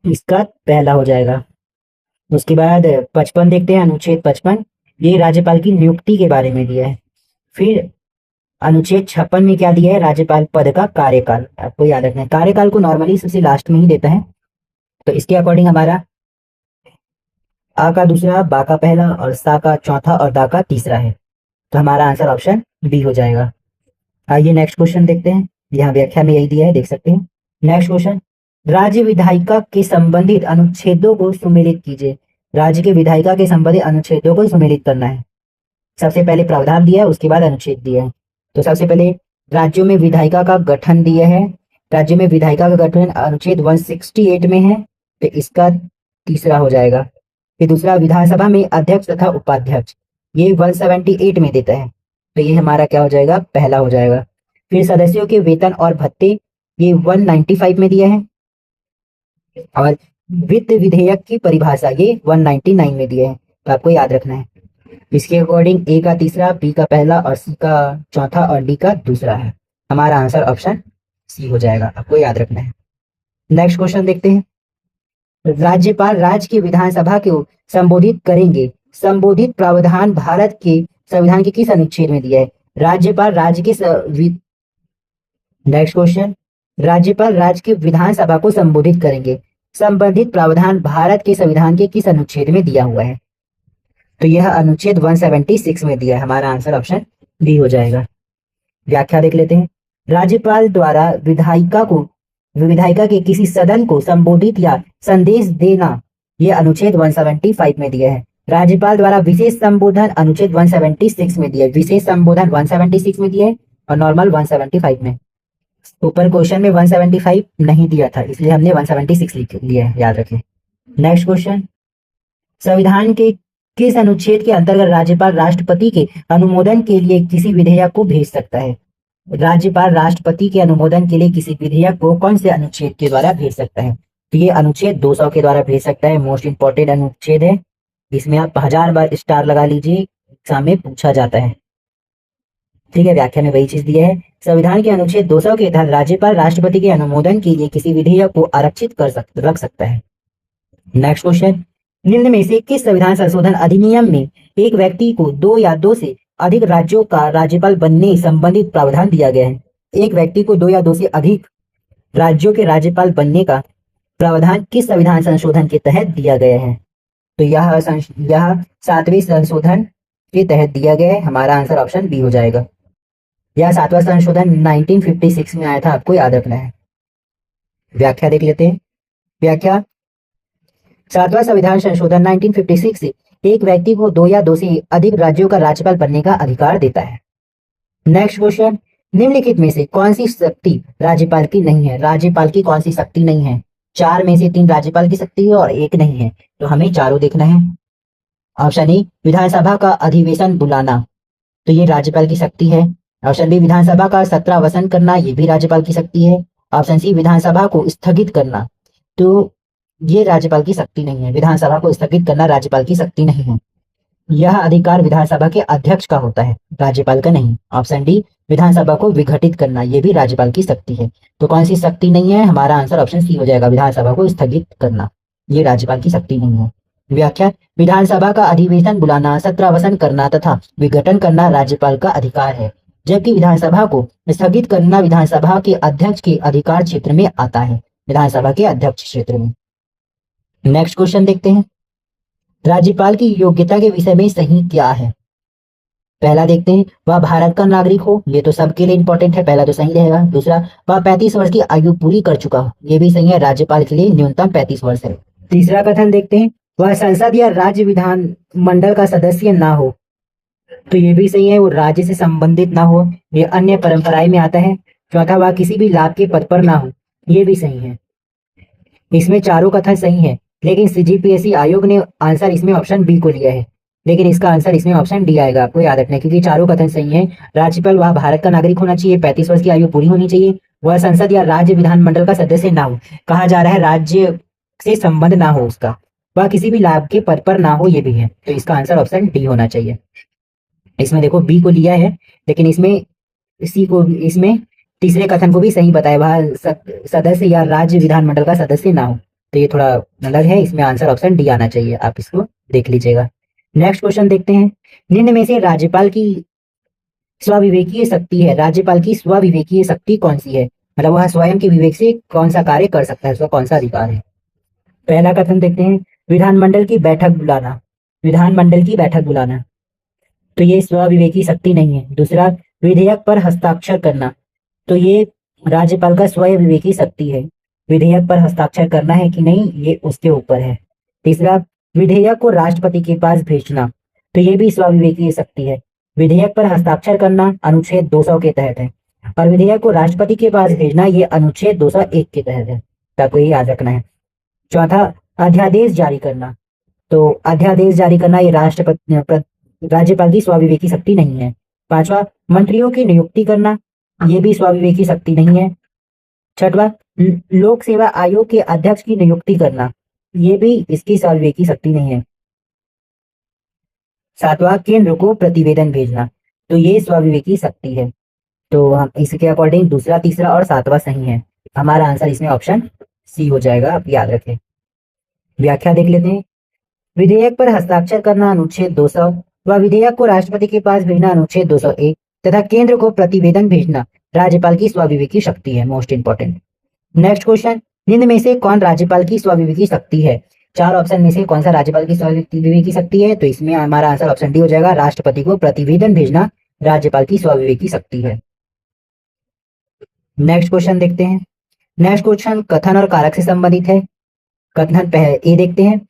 इसका पहला हो जाएगा। उसके बाद 55 देखते हैं, अनुच्छेद 55, ये राज्यपाल की नियुक्ति के बारे में दिया है। फिर अनुच्छेद 56 में क्या दिया है? राज्यपाल पद का कार्यकाल, आपको याद रखना है। कार्यकाल को नॉर्मली सबसे लास्ट में ही देता है, तो इसके अकॉर्डिंग हमारा आ का दूसरा, बा का पहला और सा का चौथा और दा का तीसरा है, तो हमारा आंसर ऑप्शन बी हो जाएगा। आइए नेक्स्ट क्वेश्चन देखते हैं, यहाँ व्याख्या में यही दिया है, देख सकते हैं। नेक्स्ट क्वेश्चन, राज्य विधायिका के संबंधित अनुच्छेदों को सुमेलित कीजिए। राज्य के विधायिका के संबंधित अनुच्छेदों को सुमेलित करना है। सबसे पहले प्रावधान दिया है, उसके बाद अनुच्छेद दिया है। तो सबसे पहले राज्यों में विधायिका का गठन दिया है। राज्य में विधायिका का गठन अनुच्छेद 168 में है, तो इसका तीसरा हो जाएगा। फिर दूसरा, विधानसभा में अध्यक्ष तथा उपाध्यक्ष, ये 178 में देता है, तो ये हमारा क्या हो जाएगा? पहला हो जाएगा। फिर सदस्यों के वेतन और भत्ते, ये 195 में दिया है। और वित्त विधेयक की परिभाषा, ये 199 में दिया है, तो आपको याद रखना है। इसके अकॉर्डिंग ए का तीसरा, बी का पहला और सी का चौथा और डी का दूसरा है। हमारा आंसर ऑप्शन सी हो जाएगा, आपको याद रखना है। नेक्स्ट क्वेश्चन देखते हैं, राज्यपाल राज्य की विधानसभा को संबोधित करेंगे। संबोधित प्रावधान भारत के संविधान के किस अनुच्छेद में दिया है? राज्यपाल राज्य के नेक्स्ट क्वेश्चन, राज्यपाल राज्य की विधानसभा को संबोधित करेंगे। संबंधित प्रावधान भारत के संविधान के किस अनुच्छेद में दिया हुआ है? तो यह अनुच्छेद 176 में दिया है, हमारा आंसर ऑप्शन बी हो जाएगा। व्याख्या देख लेते हैं, राज्यपाल द्वारा विधायिका के किसी सदन को संबोधित या संदेश देना, यह अनुच्छेद 175 में दिया है। राज्यपाल द्वारा विशेष संबोधन अनुच्छेद 176 में दिया है। विशेष संबोधन 176 में दिया है और नॉर्मल 175 में। ऊपर क्वेश्चन में 175 नहीं दिया था, इसलिए हमने 176 लिख लिया है, याद रखें। नेक्स्ट क्वेश्चन, संविधान के किस अनुच्छेद के अंतर्गत राज्यपाल राष्ट्रपति के अनुमोदन के लिए किसी विधेयक को भेज सकता है? राज्यपाल राष्ट्रपति के अनुमोदन के लिए किसी विधेयक को कौन से अनुच्छेद के द्वारा भेज सकता है? तो ये अनुच्छेद 200 के द्वारा भेज सकता है। मोस्ट इंपॉर्टेंट अनुच्छेद है, इसमें आप 1000 बार स्टार लगा लीजिए, एग्जाम में पूछा जाता है। ठीक है, व्याख्या में वही चीज दिया है। संविधान के अनुच्छेद 200 के तहत राज्यपाल राष्ट्रपति के अनुमोदन के लिए किसी विधेयक को आरक्षित रख सकता है। नेक्स्ट क्वेश्चन, निम्न में से किस संविधान संशोधन अधिनियम में एक व्यक्ति को 2 या 2 से अधिक राज्यों का राज्यपाल बनने संबंधित प्रावधान दिया गया है? एक व्यक्ति को 2 या 2 से अधिक राज्यों के राज्यपाल बनने का प्रावधान किस संविधान संशोधन के तहत दिया गया है? तो यह 7वें संशोधन के तहत दिया गया है, हमारा आंसर ऑप्शन बी हो जाएगा। यह 7वां संशोधन 1956 में आया था, आपको याद रखना है। व्याख्या देख लेते हैं। व्याख्या, सातवां संविधान संशोधन 1956 से एक व्यक्ति को 2 या 2 से अधिक राज्यों का राज्यपाल बनने का अधिकार देता है। नेक्स्ट क्वेश्चन, निम्नलिखित में से कौन सी शक्ति राज्यपाल की नहीं है? राज्यपाल की कौन सी शक्ति नहीं है? 4 में से 3 राज्यपाल की शक्ति है और 1 नहीं है, तो हमें चारों देखना है। ऑप्शन ए, विधानसभा का अधिवेशन बुलाना, तो ये राज्यपाल की शक्ति है। ऑप्शन बी, विधानसभा का सत्रावसान करना, ये भी राज्यपाल की शक्ति है। ऑप्शन सी, विधानसभा को स्थगित करना, तो ये राज्यपाल की शक्ति नहीं है। विधानसभा को स्थगित करना राज्यपाल की शक्ति नहीं है। यह अधिकार विधानसभा के अध्यक्ष का होता है, राज्यपाल का नहीं। ऑप्शन डी, विधानसभा को विघटित करना, यह भी राज्यपाल की शक्ति है। तो कौन सी शक्ति नहीं है? हमारा आंसर ऑप्शन सी हो जाएगा, विधानसभा को स्थगित करना, ये राज्यपाल की शक्ति नहीं है। व्याख्या, विधानसभा का अधिवेशन बुलाना, सत्रावसान करना तथा विघटन करना राज्यपाल का अधिकार है, जबकि विधानसभा को स्थगित करना विधानसभा के अध्यक्ष के अधिकार क्षेत्र में आता है, विधानसभा के अध्यक्ष क्षेत्र में। नेक्स्ट क्वेश्चन देखते हैं, राज्यपाल की योग्यता के विषय में सही क्या है? पहला देखते हैं, वह भारत का नागरिक हो, ये तो सबके लिए इंपॉर्टेंट है, पहला तो सही रहेगा। दूसरा, वह 35 वर्ष की आयु पूरी कर चुका हो, ये भी सही है, राज्यपाल के लिए न्यूनतम 35 वर्ष है। तीसरा कथन देखते हैं, वह संसद या राज्य विधान मंडल का सदस्य ना हो, तो ये भी सही है, वो राज्य से संबंधित ना हो, ये अन्य परंपराएं में आता है। चौथा, वह किसी भी लाभ के पद पर ना हो, ये भी सही है। इसमें चारों कथन सही है, लेकिन सीजीपीएससी आयोग ने आंसर इसमें ऑप्शन बी को लिया है, लेकिन इसका आंसर इसमें ऑप्शन डी आएगा, आपको याद रखना है, क्योंकि चारों कथन सही है। राज्यपाल वह भारत का नागरिक होना चाहिए, 35 वर्ष की आयु पूरी होनी चाहिए, वह संसद या राज्य विधानमंडल का सदस्य ना हो, कहा जा रहा है राज्य से संबंध ना हो उसका, वह किसी भी लाभ के पद पर ना हो, ये भी है, तो इसका आंसर ऑप्शन डी होना चाहिए। इसमें देखो बी को लिया है, लेकिन इसमें सी को, इसमें तीसरे कथन को भी सही बताया, वह सदस्य या राज्य विधानमंडल का सदस्य ना हो, तो ये थोड़ा अलग है, इसमें आंसर ऑप्शन डी आना चाहिए, आप इसको देख लीजिएगा। नेक्स्ट क्वेश्चन देखते हैं, निम्न में से राज्यपाल की स्वविवेकीय शक्ति है, राज्यपाल की स्वविवेकीय शक्ति कौन सी है? मतलब वह स्वयं के विवेक से कौन सा कार्य कर सकता है, उसका कौन सा अधिकार है? पहला कथन देखते हैं, विधानमंडल की बैठक बुलाना, विधानमंडल की बैठक बुलाना, तो ये स्वविवेकी शक्ति नहीं है। दूसरा, विधेयक पर हस्ताक्षर करना, तो ये राज्यपाल का स्वयं विवेकी शक्ति है, विधेयक पर हस्ताक्षर करना है कि नहीं ये उसके ऊपर है। तीसरा, विधेयक को राष्ट्रपति के पास भेजना, तो ये भी स्वविवेकीय शक्ति है, विधेयक पर हस्ताक्षर करना अनुच्छेद 200 के तहत है, और विधेयक को राष्ट्रपति के पास भेजना ये अनुच्छेद 201 के तहत है, तो आपको ये याद रखना है। चौथा, अध्यादेश जारी करना, तो अध्यादेश जारी करना ये राज्यपाल की स्वविवेकी शक्ति नहीं है। पांचवा, मंत्रियों की नियुक्ति करना, ये भी स्वविवेकी शक्ति नहीं है। छठवा, लोक सेवा आयोग के अध्यक्ष की नियुक्ति करना, ये भी इसकी स्वविवेकी शक्ति नहीं है। सातवां, केंद्र को प्रतिवेदन भेजना, तो ये स्वविवेकी शक्ति है, तो हम इसके अकॉर्डिंग दूसरा, तीसरा और सातवां सही है, हमारा आंसर इसमें ऑप्शन सी हो जाएगा, आप याद रखें। व्याख्या देख लेते हैं, विधेयक पर हस्ताक्षर करना अनुच्छेद 200, व विधेयक को राष्ट्रपति के पास भेजना अनुच्छेद 201 तथा केंद्र को प्रतिवेदन भेजना राज्यपाल की स्वविवेकी शक्ति है, मोस्ट इंपॉर्टेंट। नेक्स्ट क्वेश्चन, निम्न में से कौन राज्यपाल की स्वविवेकी शक्ति है? 4 ऑप्शन में से कौन सा राज्यपाल की स्वविवेकी शक्ति है? तो इसमें हमारा आंसर ऑप्शन डी हो जाएगा, राष्ट्रपति को प्रतिवेदन भेजना राज्यपाल की स्वविवेकी शक्ति है। नेक्स्ट क्वेश्चन देखते हैं, नेक्स्ट क्वेश्चन कथन और कारक से संबंधित है। कथन ए देखते हैं,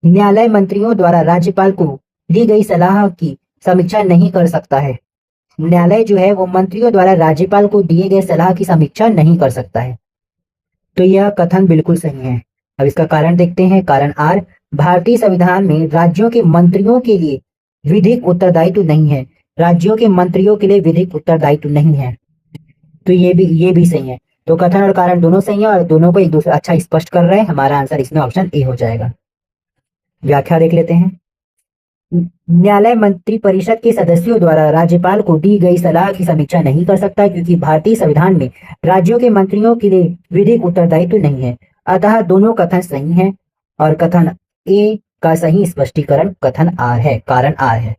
न्यायालय मंत्रियों द्वारा राज्यपाल को दी गई सलाह की समीक्षा नहीं कर सकता है, न्यायालय जो है वो मंत्रियों द्वारा राज्यपाल को दिए गए सलाह की समीक्षा नहीं कर सकता है, तो यह कथन बिल्कुल सही है। अब इसका कारण देखते हैं, कारण आर, भारतीय संविधान में राज्यों के मंत्रियों के लिए विधिक उत्तरदायित्व नहीं है, राज्यों के मंत्रियों के लिए विधिक उत्तरदायित्व नहीं है, तो ये भी सही है। तो कथन और कारण दोनों सही है और दोनों को एक दूसरे अच्छा स्पष्ट कर रहे हैं, हमारा आंसर इसमें ऑप्शन ए हो जाएगा। व्याख्या देख लेते हैं, न्यायालय मंत्री परिषद के सदस्यों द्वारा राज्यपाल को दी गई सलाह की समीक्षा नहीं कर सकता, क्योंकि भारतीय संविधान में राज्यों के मंत्रियों के लिए विधिक उत्तरदायित्व नहीं है, अतः दोनों कथन सही हैं और कथन ए का सही स्पष्टीकरण कथन आर है, कारण आर है।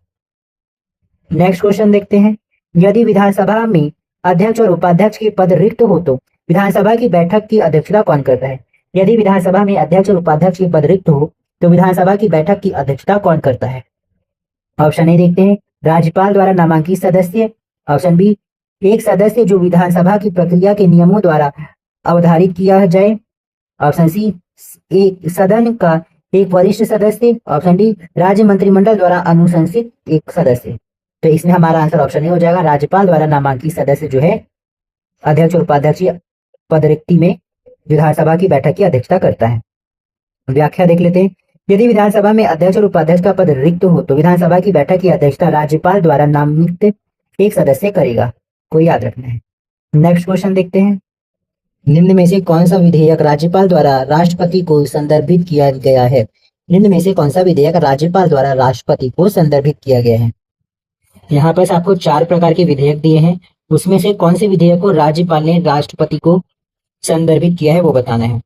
नेक्स्ट क्वेश्चन देखते हैं, यदि विधानसभा में अध्यक्ष और उपाध्यक्ष के पद रिक्त हो तो विधानसभा की बैठक की अध्यक्षता कौन करता है? यदि विधानसभा में अध्यक्ष और उपाध्यक्ष के पद रिक्त हो तो विधानसभा की बैठक की अध्यक्षता कौन करता है? ऑप्शन ए देखते हैं, राज्यपाल द्वारा नामांकित सदस्य। ऑप्शन बी, एक सदस्य जो विधानसभा की प्रक्रिया के नियमों द्वारा अवधारित किया जाए। ऑप्शन सी, एक सदन का एक वरिष्ठ सदस्य, ऑप्शन डी राज्य मंत्रिमंडल द्वारा अनुशंसित एक सदस्य। तो इसमें हमारा आंसर ऑप्शन ए हो जाएगा, राज्यपाल द्वारा नामांकित सदस्य जो है अध्यक्ष और उपाध्यक्ष पद रिक्ति में विधानसभा की बैठक की अध्यक्षता करता है। व्याख्या देख लेते हैं। यदि विधानसभा में अध्यक्ष और उपाध्यक्ष का पद रिक्त हो तो विधानसभा की बैठक की अध्यक्षता राज्यपाल द्वारा नामित एक सदस्य करेगा, को याद रखना है। नेक्स्ट क्वेश्चन देखते हैं। निम्न में से कौन सा विधेयक राज्यपाल द्वारा राष्ट्रपति को संदर्भित किया गया है? निम्न में से कौन सा विधेयक राज्यपाल द्वारा राष्ट्रपति को संदर्भित किया गया है? यहाँ पर आपको 4 प्रकार के विधेयक दिए हैं, उसमें से कौन से विधेयक को राज्यपाल ने राष्ट्रपति को संदर्भित किया है वो बताना है।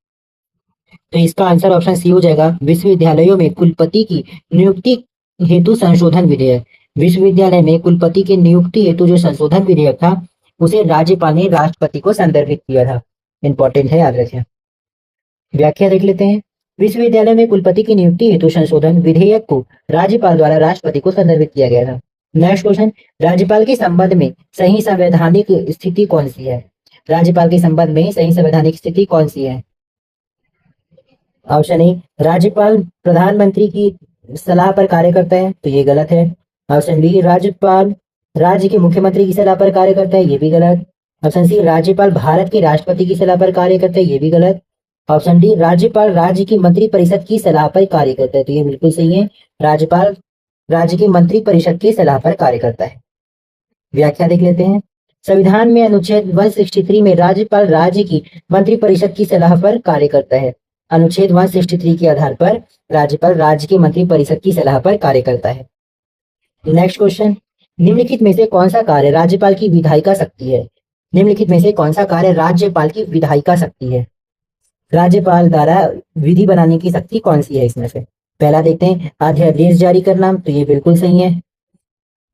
तो इसका आंसर ऑप्शन सी हो जाएगा, विश्वविद्यालयों में कुलपति की नियुक्ति हेतु संशोधन विधेयक। विश्वविद्यालय में कुलपति के नियुक्ति हेतु जो संशोधन विधेयक था उसे राज्यपाल ने राष्ट्रपति को संदर्भित किया था। इंपॉर्टेंट है, याद रखें। व्याख्या देख लेते हैं। विश्वविद्यालय में कुलपति की नियुक्ति हेतु संशोधन विधेयक को राज्यपाल द्वारा राष्ट्रपति को संदर्भित किया गया था। नेक्स्ट क्वेश्चन, राज्यपाल के संबंध में सही संवैधानिक स्थिति कौन सी है? राज्यपाल के संबंध में सही संवैधानिक स्थिति कौन सी है? ऑप्शन ए, राज्यपाल प्रधानमंत्री की सलाह पर कार्य करता है, तो ये गलत है। ऑप्शन बी, राज्यपाल राज्य के मुख्यमंत्री की सलाह पर कार्य करता है, ये भी गलत। ऑप्शन सी, राज्यपाल भारत के राष्ट्रपति की सलाह पर कार्य करता है, ये भी गलत। ऑप्शन डी, राज्यपाल राज्य की मंत्रिपरिषद की सलाह पर कार्य करता है, तो ये बिल्कुल सही है, राज्यपाल राज्य की मंत्रिपरिषद की सलाह पर कार्य करता है। व्याख्या देख लेते हैं। संविधान में अनुच्छेद 163 में राज्यपाल राज्य की मंत्रिपरिषद की सलाह पर कार्य करता है। अनुच्छेद 163 के आधार पर राज्यपाल राज्य की मंत्रिपरिषद की सलाह पर कार्य करता है। नेक्स्ट क्वेश्चन, निम्नलिखित में से कौन सा कार्य राज्यपाल की विधायिका शक्ति है? निम्नलिखित में से कौन सा कार्य राज्यपाल की विधायिका शक्ति है? राज्यपाल द्वारा विधि बनाने की शक्ति कौन सी है इसमें से? पहला देखते हैं, अध्यादेश जारी करना, तो ये बिल्कुल सही है,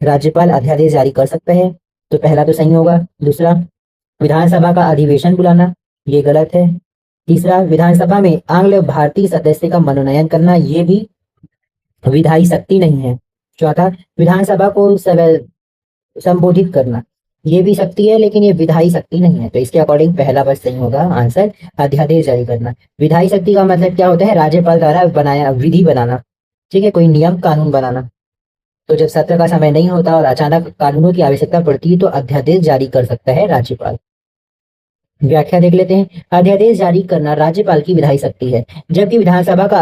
राज्यपाल अध्यादेश जारी कर सकता है, तो पहला तो सही होगा। दूसरा, विधानसभा का अधिवेशन बुलाना, ये गलत है। तीसरा, विधानसभा में आंग्ल भारतीय सदस्य का मनोनयन करना, ये भी विधायी शक्ति नहीं है। चौथा, विधानसभा को संबोधित करना, ये भी शक्ति है लेकिन ये विधायी शक्ति नहीं है, तो इसके अकॉर्डिंग पहला बस सही होगा आंसर, अध्यादेश जारी करना। विधायी शक्ति का मतलब क्या होता है? राज्यपाल द्वारा बनाया विधि बनाना, ठीक है, कोई नियम कानून बनाना। तो जब सत्र का समय नहीं होता और अचानक कानूनों की आवश्यकता पड़ती है तो अध्यादेश जारी कर सकता है राज्यपाल। व्याख्या देख लेते हैं। अध्यादेश जारी करना राज्यपाल की विधायी शक्ति है, जबकि विधानसभा का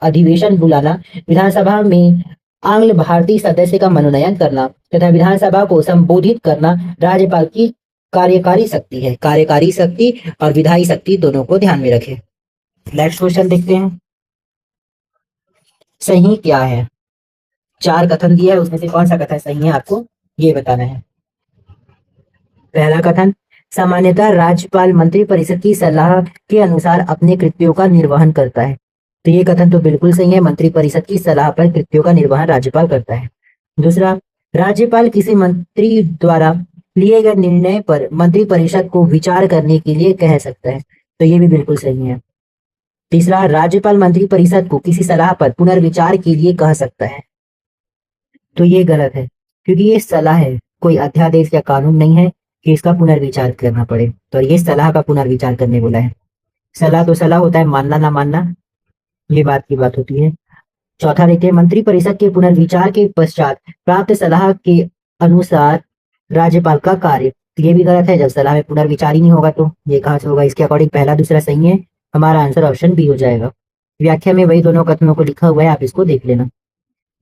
अधिवेशन बुलाना, विधानसभा में आंग्ल भारतीय सदस्य का मनोनयन करना तथा विधानसभा को संबोधित करना राज्यपाल की कार्यकारी शक्ति है। कार्यकारी शक्ति और विधायी शक्ति दोनों को ध्यान में रखें। नेक्स्ट क्वेश्चन देखते हैं, सही क्या है? 4 कथन दिया है, उसमें से कौन सा कथन सही है आपको ये बताना है। पहला कथन, सामान्यतः राज्यपाल मंत्रिपरिषद की सलाह के अनुसार अपने कृत्यों का निर्वहन करता है, तो ये कथन तो बिल्कुल सही है, मंत्रिपरिषद की सलाह पर कृत्यों का निर्वहन राज्यपाल करता है। दूसरा, राज्यपाल किसी मंत्री द्वारा लिए गए निर्णय पर मंत्रिपरिषद को विचार करने के लिए कह सकता है, तो ये भी बिल्कुल सही है। तीसरा, राज्यपाल मंत्रिपरिषद को किसी सलाह पर पुनर्विचार के लिए कह सकता है, तो ये गलत है क्योंकि ये सलाह है, कोई अध्यादेश या कानून नहीं है कि इसका पुनर्विचार करना पड़े, तो ये सलाह का पुनर्विचार करने बोला है। सलाह तो सलाह होता है, मानना ना मानना ये बात की बात होती है। चौथा देखते हैं, मंत्रिपरिषद के पुनर्विचार के पश्चात प्राप्त सलाह के अनुसार राज्यपाल का कार्य, तो ये भी गलत है, जब सलाह में पुनर्विचार ही नहीं होगा तो ये कहाँ से होगा। इसके अकॉर्डिंग पहला दूसरा सही है, हमारा आंसर ऑप्शन बी हो जाएगा। व्याख्या में वही दोनों कथनों को लिखा हुआ है, आप इसको देख लेना।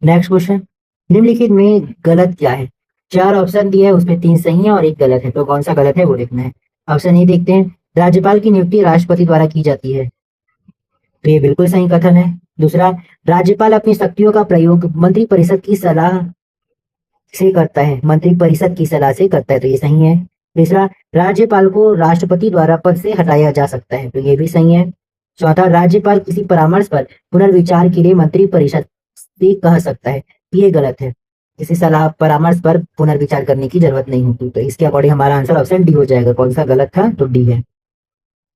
नेक्स्ट क्वेश्चन, निम्नलिखित में गलत क्या है? 4 ऑप्शन दिए है, उसमें 3 सही है और 1 गलत है, तो कौन सा गलत है वो देखना है। ऑप्शन ए देखते हैं, राज्यपाल की नियुक्ति राष्ट्रपति द्वारा की जाती है, तो ये बिल्कुल सही कथन है। दूसरा, राज्यपाल अपनी शक्तियों का प्रयोग मंत्रिपरिषद की सलाह से करता है, मंत्रिपरिषद की सलाह से करता है, तो ये सही है। तीसरा, राज्यपाल को राष्ट्रपति द्वारा पद से हटाया जा सकता है, तो ये भी सही है। चौथा, राज्यपाल किसी परामर्श पर पुनर्विचार के लिए मंत्रिपरिषद से कह सकता है, ये गलत है, किसी सलाह परामर्श पर पुनर्विचार करने की जरूरत नहीं होती, तो इसके अकॉर्डिंग हमारा आंसर ऑप्शन डी हो जाएगा। कौन सा गलत था? तो डी है।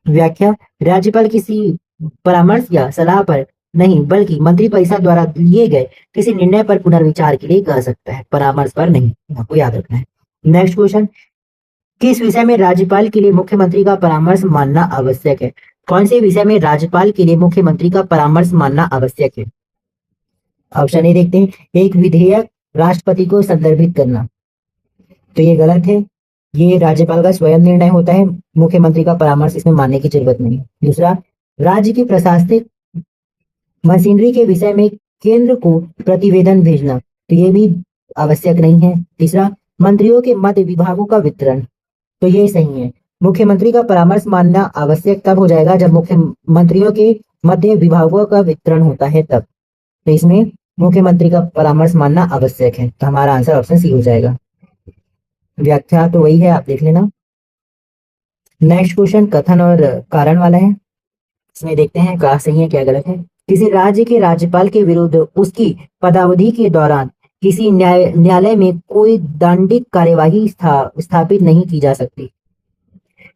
व्याख्या, राज्यपाल किसी परामर्श या सलाह पर नहीं बल्कि मंत्रिपरिषद द्वारा लिए गए किसी निर्णय पर पुनर्विचार के लिए कह सकता है, परामर्श पर नहीं, आपको याद रखना है। नेक्स्ट क्वेश्चन, किस विषय में राज्यपाल के लिए मुख्यमंत्री का परामर्श मानना आवश्यक है? कौन से विषय में राज्यपाल के लिए मुख्यमंत्री का परामर्श मानना आवश्यक है? ऑप्शन ए देखते हैं, एक विधेयक राष्ट्रपति को संदर्भित करना, तो ये गलत है। ये राज्यपाल का स्वयं निर्णय होता है, मुख्यमंत्री का परामर्श इसमें मानने की जरूरत नहीं। दूसरा, राज्य की प्रशासनिक मशीनरी के विषय में केंद्र को प्रतिवेदन भेजना, तो ये भी आवश्यक नहीं है। तीसरा, मंत्रियों के मध्य विभागों का वितरण, तो ये सही है। मुख्यमंत्री का परामर्श मानना आवश्यक तब हो जाएगा जब मुख्यमंत्रियों के मध्य विभागों का वितरण होता है तब, तो इसमें मुख्यमंत्री का परामर्श मानना आवश्यक है, तो हमारा आंसर ऑप्शन सी हो जाएगा। व्याख्या तो वही है, आप देख लेना। नेक्स्ट क्वेश्चन कथन और कारण वाला है, इसमें देखते हैं क्या सही है क्या गलत है। किसी राज्य के राज्यपाल के विरुद्ध उसकी पदावधि के दौरान किसी न्यायालय में कोई दंडित कार्यवाही स्थापित नहीं की जा सकती।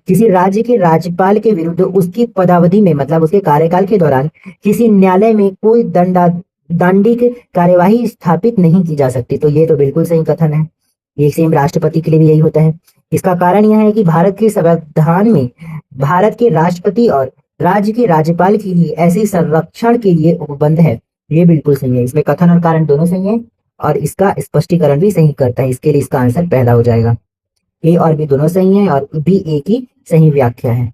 किसी राज्य के राज्यपाल के विरुद्ध उसकी पदावधि में, मतलब उसके कार्यकाल के दौरान, किसी न्यायालय में कोई दंडिक कार्यवाही स्थापित नहीं की जा सकती, तो ये तो बिल्कुल सही कथन है। ये सेम राष्ट्रपति के लिए भी यही होता है। इसका कारण यह है कि भारत के संविधान में भारत के राष्ट्रपति और राज्य के राज्यपाल के लिए ऐसे संरक्षण के लिए उपबंध है। ये बिल्कुल सही है, इसमें कथन और कारण दोनों सही है और इसका स्पष्टीकरण भी सही करता है। इसके लिए इसका आंसर पहला हो जाएगा। ए और बी दोनों सही है और बी ए की सही व्याख्या है।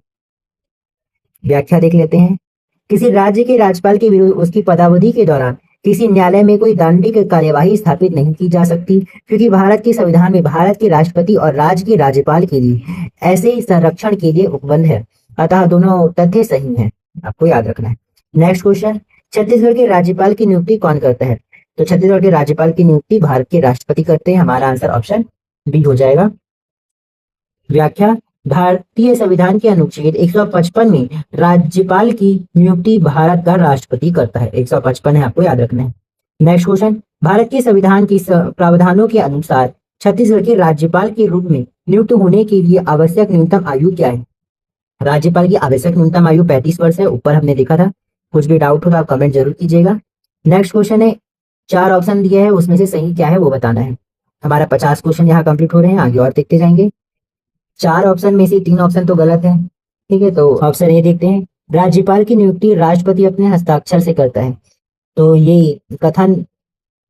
व्याख्या देख लेते हैं। किसी राज्य के राज्यपाल के विरुद्ध उसकी पदावधि के दौरान किसी न्यायालय में कोई दंडिक कार्यवाही स्थापित नहीं की जा सकती, क्योंकि भारत के संविधान में भारत के राष्ट्रपति और राज्य के राज्यपाल के लिए ऐसे संरक्षण के लिए उपबंध है। अतः दोनों तथ्य सही हैं, आपको याद रखना है। नेक्स्ट क्वेश्चन, छत्तीसगढ़ के राज्यपाल की नियुक्ति कौन करता है? तो छत्तीसगढ़ के राज्यपाल की नियुक्ति भारत के राष्ट्रपति करते हैं। हमारा आंसर ऑप्शन बी हो जाएगा। व्याख्या, भारतीय संविधान के अनुच्छेद 155 में राज्यपाल की नियुक्ति भारत का राष्ट्रपति करता है। 155 है, आपको याद रखना है। नेक्स्ट क्वेश्चन, भारत के संविधान के प्रावधानों के अनुसार छत्तीसगढ़ के राज्यपाल के रूप में नियुक्त होने के लिए आवश्यक न्यूनतम आयु क्या है? राज्यपाल की आवश्यक न्यूनतम आयु 35 वर्ष है, ऊपर हमने देखा था। कुछ भी डाउट हो तो आप कमेंट जरूर कीजिएगा। नेक्स्ट क्वेश्चन है, 4 ऑप्शन दिए हैं, उसमें से सही क्या है वो बताना है। हमारा 50 क्वेश्चन यहाँ कंप्लीट हो रहे हैं, आगे और देखते जाएंगे। 4 ऑप्शन में से 3 ऑप्शन तो गलत है, ठीक है। तो ऑप्शन ए देखते हैं, राज्यपाल की नियुक्ति राष्ट्रपति अपने हस्ताक्षर से करता है, तो ये कथन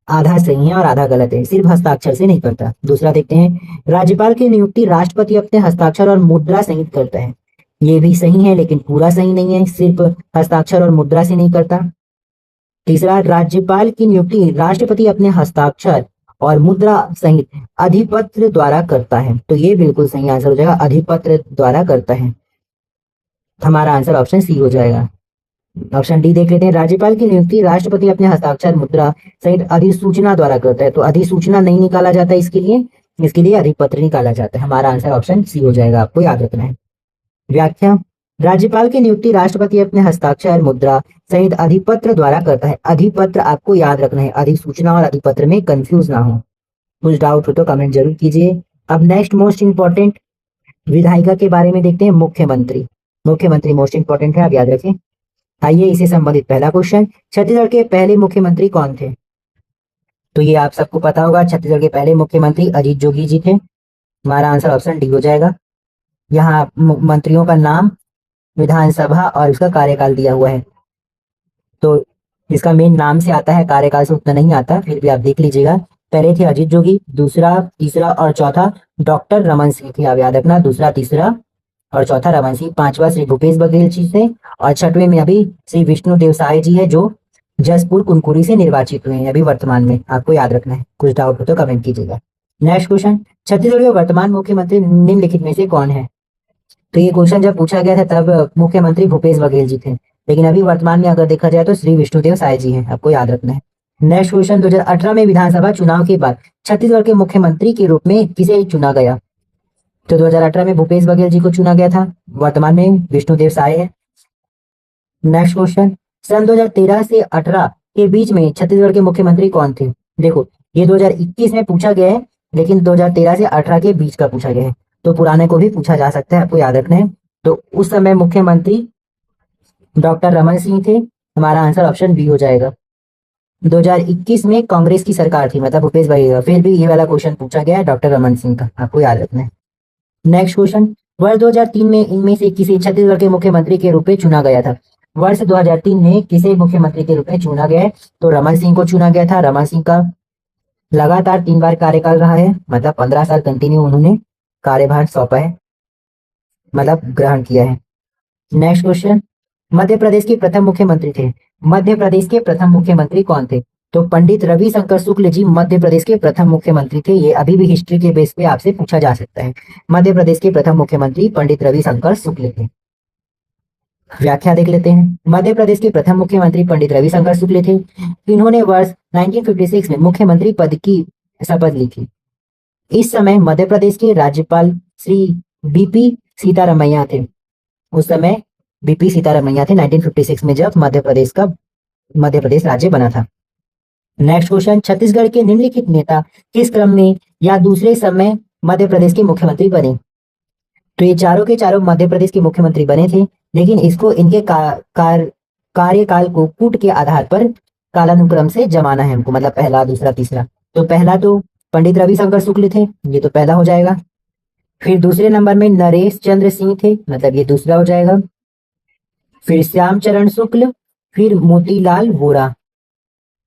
आधा सही है और आधा गलत है, सिर्फ हस्ताक्षर से नहीं करता। दूसरा देखते हैं, राज्यपाल की नियुक्ति राष्ट्रपति अपने हस्ताक्षर और मुद्रा सहित करता है, ये भी सही है लेकिन पूरा सही नहीं है, सिर्फ हस्ताक्षर और मुद्रा से नहीं करता। तीसरा, राज्यपाल की नियुक्ति राष्ट्रपति अपने हस्ताक्षर और मुद्रा सहित अधिपत्र द्वारा करता है, तो ये बिल्कुल सही आंसर हो जाएगा, अधिपत्र द्वारा करता है। हमारा आंसर ऑप्शन सी हो जाएगा। ऑप्शन डी देख लेते हैं, राज्यपाल की नियुक्ति राष्ट्रपति अपने हस्ताक्षर मुद्रा सहित अधिसूचना द्वारा करता है, तो अधिसूचना नहीं निकाला जाता इसके लिए अधिपत्र निकाला जाता है। हमारा आंसर ऑप्शन सी हो जाएगा, आपको याद रखना है। व्याख्या, राज्यपाल की नियुक्ति राष्ट्रपति अपने हस्ताक्षर मुद्रा सहित अधिपत्र द्वारा करता है। अधिपत्र आपको याद रखना है, अधिसूचना और अधिपत्र में कंफ्यूज ना हो। कुछ डाउट हो तो कमेंट जरूर कीजिए। अब नेक्स्ट मोस्ट इंपॉर्टेंट विधायिका के बारे में देखते हैं, मुख्यमंत्री। मुख्यमंत्री मोस्ट इंपॉर्टेंट है, आप याद रखें। आइए इसे संबंधित पहला क्वेश्चन, छत्तीसगढ़ के पहले मुख्यमंत्री कौन थे? तो ये आप सबको पता होगा, छत्तीसगढ़ के पहले मुख्यमंत्री अजीत जोगी जी थे। हमारा आंसर ऑप्शन डी हो जाएगा। यहाँ मंत्रियों का नाम, विधानसभा और उसका कार्यकाल दिया हुआ है, तो इसका मेन नाम से आता है, कार्यकाल से उतना नहीं आता, फिर भी आप देख लीजिएगा। पहले थे अजीत जोगी, दूसरा, तीसरा और चौथा डॉक्टर रमन सिंह थे, आप याद रखना, दूसरा, तीसरा और चौथा रमन सिंह। पांचवा श्री भूपेश बघेल जी थे और छठवें में अभी श्री विष्णुदेव साय जी है, जो जसपुर कुनकुरी से निर्वाचित हुए हैं अभी वर्तमान में, आपको याद रखना है। कुछ डाउट हो तो कमेंट कीजिएगा। नेक्स्ट क्वेश्चन, छत्तीसगढ़ के वर्तमान मुख्यमंत्री निम्नलिखित में से कौन है? तो ये क्वेश्चन जब पूछा गया था तब मुख्यमंत्री भूपेश बघेल जी थे, लेकिन अभी वर्तमान में अगर देखा जाए तो श्री विष्णुदेव साय जी हैं, आपको याद रखना है। नेक्स्ट क्वेश्चन, 2018 में विधानसभा चुनाव के बाद छत्तीसगढ़ के मुख्यमंत्री के रूप में किसे चुना गया? तो 2018 में भूपेश बघेल जी को चुना गया था, वर्तमान में विष्णुदेव साय है। नेक्स्ट क्वेश्चन, सन 2013 से 18 के बीच में छत्तीसगढ़ के मुख्यमंत्री कौन थे? देखो, ये 2021 में पूछा गया है, लेकिन 2013 से 18 के बीच का पूछा गया है, तो पुराने को भी पूछा जा सकता है, आपको याद रखना है। तो उस समय मुख्यमंत्री डॉक्टर रमन सिंह थे, हमारा आंसर ऑप्शन बी हो जाएगा। 2021 में कांग्रेस की सरकार थी, मतलब भूपेश बघेल, फिर भी ये वाला क्वेश्चन पूछा गया है डॉक्टर रमन सिंह का, आपको याद रखना है। नेक्स्ट क्वेश्चन, वर्ष 2003 में इनमें से किसे छत्तीसगढ़ के मुख्यमंत्री के रूप में चुना गया था? वर्ष 2003 में किसे मुख्यमंत्री के रूप में चुना गया है? तो रमन सिंह को चुना गया था। रमन सिंह का लगातार 3 बार कार्यकाल रहा है, मतलब 15 साल कंटिन्यू उन्होंने कार्यभार सौंपा है, मतलब ग्रहण किया है। नेक्स्ट क्वेश्चन, मध्य प्रदेश के प्रथम मुख्यमंत्री थे। मध्य प्रदेश के प्रथम मुख्यमंत्री कौन थे? तो पंडित रविशंकर शुक्ल जी मध्य प्रदेश के प्रथम मुख्यमंत्री थे। ये अभी भी हिस्ट्री के बेस पे आपसे पूछा जा सकता है। मध्य प्रदेश के प्रथम मुख्यमंत्री पंडित रविशंकर शुक्ल थे। व्याख्या देख लेते हैं। मध्य प्रदेश के प्रथम मुख्यमंत्री पंडित रविशंकर शुक्ल थे। इन्होंने वर्ष 1956 में मुख्यमंत्री पद की शपथ ली थी। इस समय मध्य प्रदेश के राज्यपाल श्री बीपी सीतारमैया थे। उस समय बीपी सीतारमैया थे 1956 में, जब मध्य प्रदेश राज्य बना था। नेक्स्ट क्वेश्चन, छत्तीसगढ़ के निम्नलिखित नेता किस क्रम में या दूसरे समय मध्य प्रदेश के मुख्यमंत्री बने? तो ये चारों के चारों मध्य प्रदेश के मुख्यमंत्री बने थे, लेकिन इसको इनके कार्यकाल को कूट के आधार पर कालानुक्रम से जमाना है हमको, मतलब पहला, दूसरा, तीसरा। तो पहला तो पंडित रविशंकर शुक्ल थे, ये तो पहला हो जाएगा। फिर दूसरे नंबर में नरेश चंद्र सिंह थे, मतलब ये दूसरा हो जाएगा। फिर श्यामचरण शुक्ल, फिर मोतीलाल वोरा।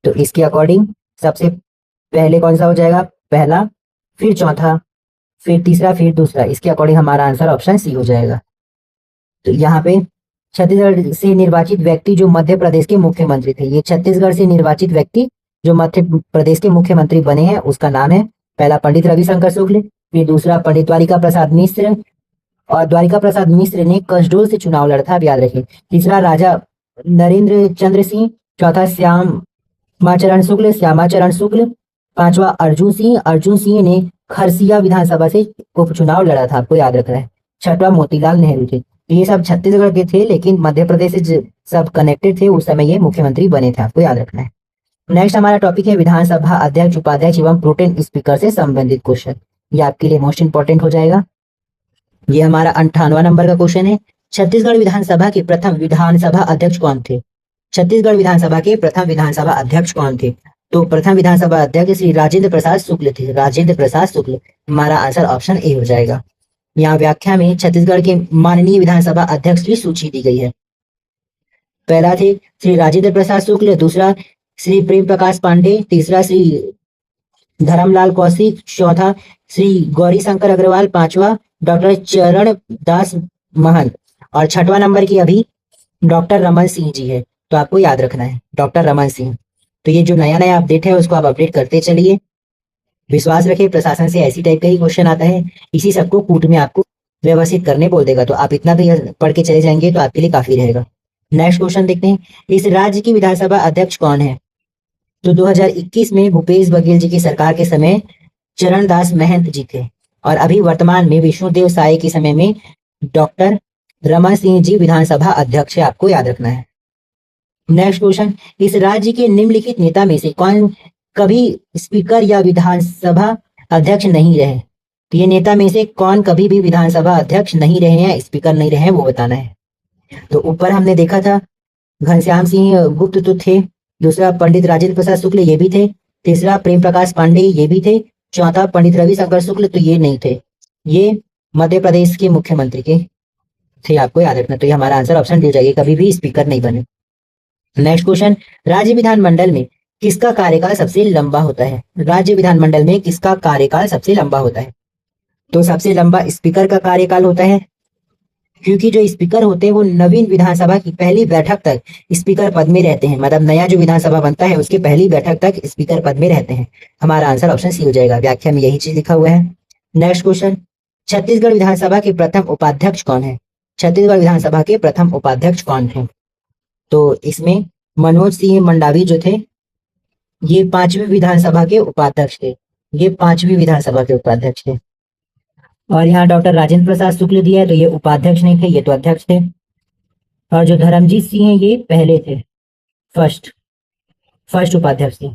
तो इसके अकॉर्डिंग सबसे पहले कौन सा हो जाएगा? पहला, फिर चौथा, फिर तीसरा, फिर दूसरा। इसके अकॉर्डिंग हमारा आंसर ऑप्शन सी हो जाएगा। तो यहाँ पे छत्तीसगढ़ से निर्वाचित व्यक्ति जो मध्य प्रदेश के मुख्यमंत्री थे, ये छत्तीसगढ़ से निर्वाचित व्यक्ति जो मध्य प्रदेश के मुख्यमंत्री बने हैं उसका नाम है, पहला पंडित रविशंकर शुक्ल, फिर दूसरा पंडित द्वारिका प्रसाद मिश्र, और द्वारिका प्रसाद मिश्र ने कसडोल से चुनाव लड़ा था, याद रखें। तीसरा राजा नरेंद्र चंद्र सिंह, चौथा श्यामाचरण शुक्ल, पांचवा अर्जुन सिंह ने खरसिया विधानसभा से उपचुनाव लड़ा था, आपको याद रखना है। छठवा मोतीलाल नेहरू थे। ये सब छत्तीसगढ़ के थे, लेकिन मध्य प्रदेश से सब कनेक्टेड थे, उस समय ये मुख्यमंत्री बने थे, आपको याद रखना है। नेक्स्ट हमारा टॉपिक है विधानसभा अध्यक्ष, उपाध्यक्ष एवं प्रोटेम स्पीकर से संबंधित क्वेश्चन। ये आपके लिए मोस्ट इंपॉर्टेंट हो जाएगा। ये हमारा 58वां नंबर का क्वेश्चन है। छत्तीसगढ़ विधानसभा के प्रथम विधानसभा अध्यक्ष कौन थे? छत्तीसगढ़ विधानसभा के प्रथम विधानसभा अध्यक्ष कौन थे? तो प्रथम विधानसभा अध्यक्ष श्री राजेंद्र प्रसाद शुक्ल थे। राजेंद्र प्रसाद शुक्ल, हमारा आंसर ऑप्शन ए हो जाएगा। यहाँ व्याख्या में छत्तीसगढ़ के माननीय विधानसभा अध्यक्ष की सूची दी गई है। पहला थे श्री राजेंद्र प्रसाद शुक्ल, दूसरा श्री प्रेम प्रकाश पांडे, तीसरा श्री धर्मलाल कौशिक, चौथा श्री गौरी शंकर अग्रवाल, पांचवा डॉक्टर चरण दास महंत, और छठवां नंबर की अभी डॉक्टर रमन सिंह जी है। तो आपको याद रखना है डॉक्टर रमन सिंह। तो ये जो नया नया अपडेट है उसको आप अपडेट करते चलिए। विश्वास रखिए, प्रशासन से ऐसी टाइप का ही क्वेश्चन आता है, इसी सबको कूट में आपको व्यवस्थित करने बोल देगा, तो आप इतना भी पढ़ के चले जाएंगे तो आपके लिए काफी रहेगा। नेक्स्ट क्वेश्चन देखते हैं, इस राज्य की विधानसभा अध्यक्ष कौन है? तो 2021 में भूपेश बघेल जी की सरकार के समय चरणदास महंत जी थे, और अभी वर्तमान में विष्णुदेव साय के समय में डॉक्टर रमन सिंह जी विधानसभा अध्यक्ष है, आपको याद रखना है। नेक्स्ट क्वेश्चन, इस राज्य के निम्नलिखित नेता में से कौन कभी स्पीकर या विधानसभा अध्यक्ष नहीं रहे? तो ये नेता में से कौन कभी भी विधानसभा अध्यक्ष नहीं रहे हैं, स्पीकर नहीं रहे हैं, वो बताना है। तो ऊपर हमने देखा था घनश्याम सिंह गुप्त तो थे, दूसरा पंडित राजेंद्र प्रसाद शुक्ल ये भी थे, तीसरा प्रेम प्रकाश पांडे ये भी थे, चौथा पंडित रविशंकर शुक्ल तो ये नहीं थे, ये मध्य प्रदेश के मुख्यमंत्री के थे, आपको याद रखना। तो ये हमारा आंसर ऑप्शन डी हो जाएगा, कभी भी स्पीकर नहीं बने। नेक्स्ट क्वेश्चन, राज्य विधानमंडल में किसका कार्यकाल सबसे लंबा होता है? राज्य विधानमंडल में किसका कार्यकाल सबसे लंबा होता है? तो सबसे लंबा स्पीकर का कार्यकाल होता है, क्योंकि जो स्पीकर होते हैं वो नवीन विधानसभा की पहली बैठक तक स्पीकर पद में रहते हैं, मतलब नया जो विधानसभा बनता है उसके पहली बैठक तक स्पीकर पद में रहते हैं। हमारा आंसर ऑप्शन सी हो जाएगा, व्याख्या में यही चीज लिखा हुआ है। नेक्स्ट क्वेश्चन, छत्तीसगढ़ विधानसभा के प्रथम उपाध्यक्ष कौन है? छत्तीसगढ़ विधानसभा के प्रथम उपाध्यक्ष कौन थे? तो इसमें मनोज सिंह मंडावी जो थे ये 5वीं विधानसभा के उपाध्यक्ष थे, ये 5वीं विधानसभा के उपाध्यक्ष थे। और यहाँ डॉक्टर राजेंद्र प्रसाद शुक्ल दिया है, तो ये उपाध्यक्ष नहीं थे, ये तो अध्यक्ष थे। और जो धर्मजीत सिंह है ये पहले थे, फर्स्ट उपाध्यक्ष थे।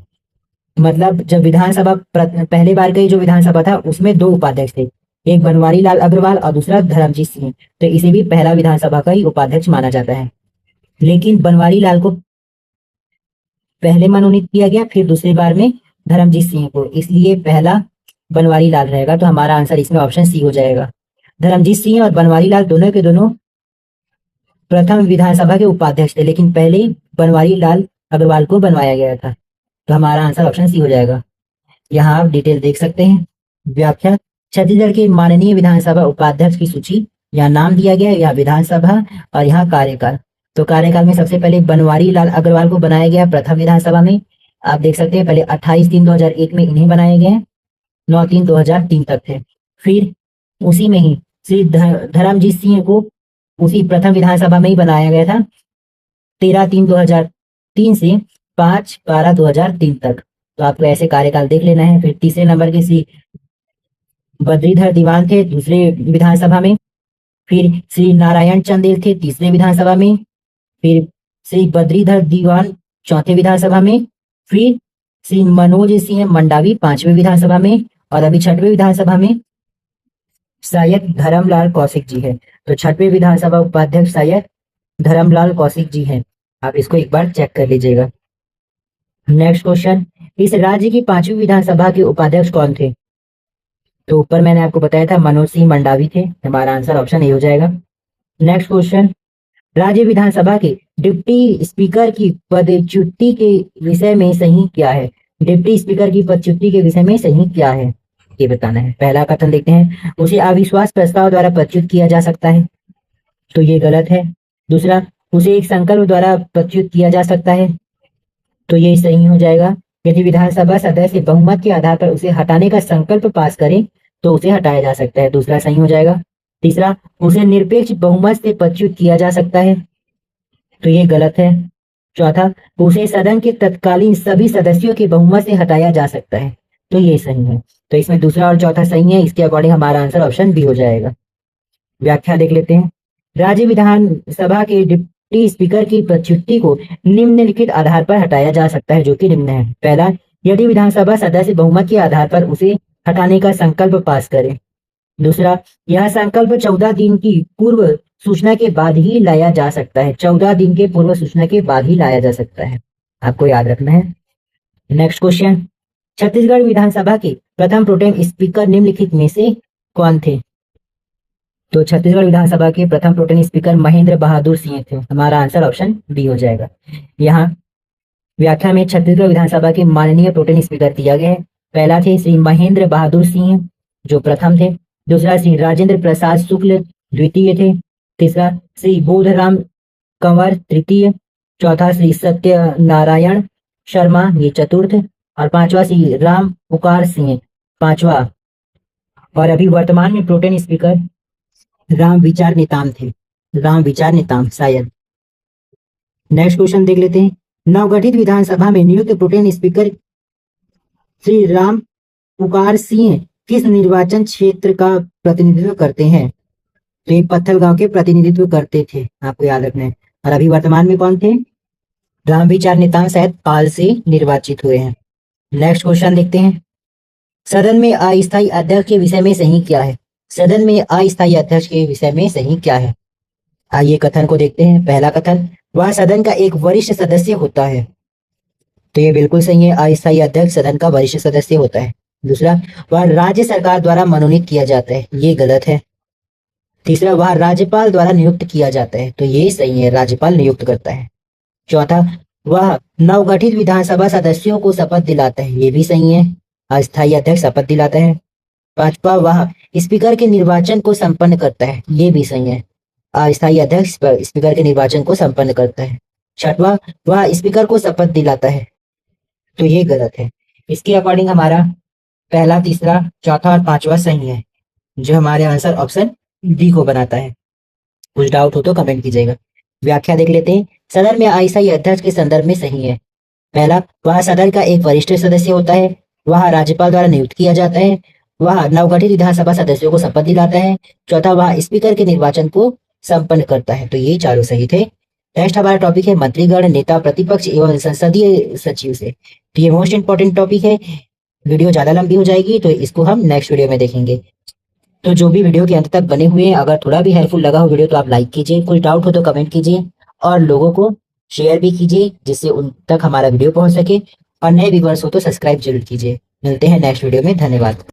मतलब जब विधानसभा पहले बार का जो विधानसभा था उसमें 2 उपाध्यक्ष थे, एक बनवारी लाल अग्रवाल और दूसरा धर्मजीत सिंह, तो इसे भी पहला विधानसभा का ही उपाध्यक्ष माना जाता है। लेकिन बनवारी लाल को पहले मनोनीत किया गया, फिर दूसरी बार में धर्मजीत सिंह को, इसलिए पहला बनवारी लाल रहेगा। तो हमारा आंसर इसमें ऑप्शन सी हो जाएगा। धर्मजीत सिंह और बनवारी लाल दोनों के दोनों प्रथम विधानसभा के उपाध्यक्ष थे, लेकिन पहले बनवारी लाल अग्रवाल को बनवाया गया था। तो हमारा आंसर ऑप्शन सी हो जाएगा। यहाँ आप डिटेल देख सकते हैं। व्याख्या, छत्तीसगढ़ के माननीय विधानसभा उपाध्यक्ष की सूची, यहाँ नाम दिया गया है, यहाँ विधानसभा और यहाँ कार्यकाल। तो कार्यकाल में सबसे पहले बनवारी लाल अग्रवाल को बनाया गया प्रथम विधानसभा में। आप देख सकते हैं पहले 28/3/2001 में इन्हें बनाया गया, 9/3/2003 तक थे। फिर उसी में ही श्री धर्मजीत सिंह को उसी प्रथम विधानसभा में ही बनाया गया था 13/3/2003 से 5/12/2003 तक। तो आपको ऐसे कार्यकाल देख लेना है। फिर तीसरे नंबर के श्री बद्रीधर दीवान थे दूसरे विधानसभा में। फिर श्री नारायण चंदेल थे तीसरे विधानसभा में। फिर श्री बद्रीधर दीवान चौथे विधानसभा में। फिर श्री मनोज सिंह मंडावी 5वें विधानसभा में। और अभी 6वें विधानसभा में शायद धर्मलाल कौशिक जी है। तो 6वें विधानसभा उपाध्यक्ष शायद धर्मलाल कौशिक जी हैं। आप इसको एक बार चेक कर लीजिएगा। नेक्स्ट क्वेश्चन, इस राज्य की 5वीं विधानसभा के उपाध्यक्ष कौन थे? तो ऊपर मैंने आपको बताया था मनोज सिंह मंडावी थे। हमारा आंसर ऑप्शन ए हो जाएगा। नेक्स्ट क्वेश्चन, राज्य विधानसभा के डिप्टी स्पीकर की पदच्युति के विषय में सही क्या है? डिप्टी स्पीकर की पदच्युति के विषय में सही क्या है, ये बताना है। पहला कथन देखते हैं, उसे अविश्वास प्रस्ताव द्वारा पदच्युत किया जा सकता है, तो ये गलत है। दूसरा, उसे एक संकल्प द्वारा पदच्युत किया जा सकता है, तो ये सही हो जाएगा। यदि विधानसभा सदस्य बहुमत के आधार पर उसे हटाने का संकल्प पास करे तो उसे हटाया जा सकता है, दूसरा सही हो जाएगा। तीसरा, उसे निरपेक्ष बहुमत से पदच्युत किया जा सकता है, तो ये गलत है। चौथा, उसे सदन के तत्कालीन सभी सदस्यों के बहुमत से हटाया जा सकता है, तो ये सही है। तो इसमें दूसरा और चौथा सही है, इसके अकॉर्डिंग हमारा आंसर ऑप्शन बी हो जाएगा। व्याख्या देख लेते हैं। राज्य विधानसभा के डिप्टी स्पीकर की पदच्युति को निम्नलिखित आधार पर हटाया जा सकता है, जो कि निम्न है। पहला, यदि विधानसभा सदस्य बहुमत के आधार पर उसे हटाने का संकल्प पास करे। दूसरा, यह संकल्प 14 दिन की पूर्व सूचना के बाद ही लाया जा सकता है, 14 दिन के पूर्व सूचना के बाद ही लाया जा सकता है, आपको याद रखना है। नेक्स्ट क्वेश्चन, छत्तीसगढ़ विधानसभा के प्रथम प्रोटेम स्पीकर निम्नलिखित में से कौन थे? तो छत्तीसगढ़ विधानसभा के प्रथम प्रोटेम स्पीकर महेंद्र बहादुर सिंह थे। हमारा आंसर ऑप्शन बी हो जाएगा। यहाँ व्याख्या में छत्तीसगढ़ विधानसभा के माननीय प्रोटेम स्पीकर दिया गया है। पहला थे श्री महेंद्र बहादुर सिंह जो प्रथम थे। दूसरा, श्री राजेंद्र प्रसाद शुक्ल द्वितीय थे। तीसरा, श्री बोधराम कंवर तृतीय। चौथा, श्री सत्यनारायण शर्मा ये चतुर्थ। और पांचवा, श्री राम पुकार सिंह पांचवा। और अभी वर्तमान में प्रोटेम स्पीकर राम विचार नेताम थे, राम विचार नेताम शायद। नेक्स्ट क्वेश्चन देख लेते हैं। नवगठित विधानसभा में नियुक्त प्रोटेम स्पीकर श्री राम पुकार सिंह किस निर्वाचन क्षेत्र का प्रतिनिधित्व करते हैं? तो ये पत्थलगांव के प्रतिनिधित्व करते थे, आपको याद रखना है। और अभी वर्तमान में कौन थे? राम विचार नेताम शायद पाल से निर्वाचित हुए हैं। नेक्स्ट क्वेश्चन देखते हैं। सदन में अस्थायी अध्यक्ष के विषय में सही क्या है? सदन में अस्थायी अध्यक्ष के विषय में सही क्या है? आइए कथन को देखते हैं। पहला कथन, वह सदन का एक वरिष्ठ सदस्य होता है, तो ये बिल्कुल सही है। अस्थायी अध्यक्ष सदन का वरिष्ठ सदस्य होता है। दूसरा, वह राज्य सरकार द्वारा मनोनीत किया जाता है, ये गलत है। तीसरा, वह राज्यपाल द्वारा नियुक्त किया जाता है, तो ये सही है, राज्यपाल नियुक्त करता है। चौथा, वह नवगठित विधानसभा सदस्यों को शपथ दिलाता है, ये भी सही है, अस्थायी अध्यक्ष शपथ दिलाता है। पांचवा, वह स्पीकर के निर्वाचन को संपन्न करता है, ये भी सही है, अस्थायी अध्यक्ष स्पीकर के निर्वाचन को संपन्न करता है। छठवां, वह स्पीकर को शपथ दिलाता है, तो ये गलत है। इसके अकॉर्डिंग हमारा पहला, तीसरा, चौथा और पांचवा सही है, जो हमारे आंसर ऑप्शन डी को बनाता है। कुछ डाउट हो तो कमेंट कीजिएगा। व्याख्या देख लेते हैं। सदन में अस्थायी अध्यक्ष के संदर्भ में सही है। पहला, वह सदन का एक वरिष्ठ सदस्य होता है, वह राज्यपाल द्वारा नियुक्त किया जाता है, वह नवगठित विधानसभा सदस्यों को शपथ दिलाता है। चौथा, वह स्पीकर के निर्वाचन को संपन्न करता है, तो ये चारों सही थे। नेक्स्ट हमारा टॉपिक है मंत्रीगण, नेता प्रतिपक्ष एवं संसदीय सचिव से। तो ये मोस्ट इंपॉर्टेंट टॉपिक है। वीडियो ज्यादा लंबी हो जाएगी तो इसको हम नेक्स्ट वीडियो में देखेंगे। तो जो भी वीडियो के अंत तक बने हुए हैं, अगर थोड़ा भी हेल्पफुल लगा हो वीडियो तो आप लाइक कीजिए, कुछ डाउट हो तो कमेंट कीजिए और लोगों को शेयर भी कीजिए जिससे उन तक हमारा वीडियो पहुंच सके। और नए व्यूअर्स हो तो सब्सक्राइब जरूर कीजिए। मिलते हैं नेक्स्ट वीडियो में, धन्यवाद।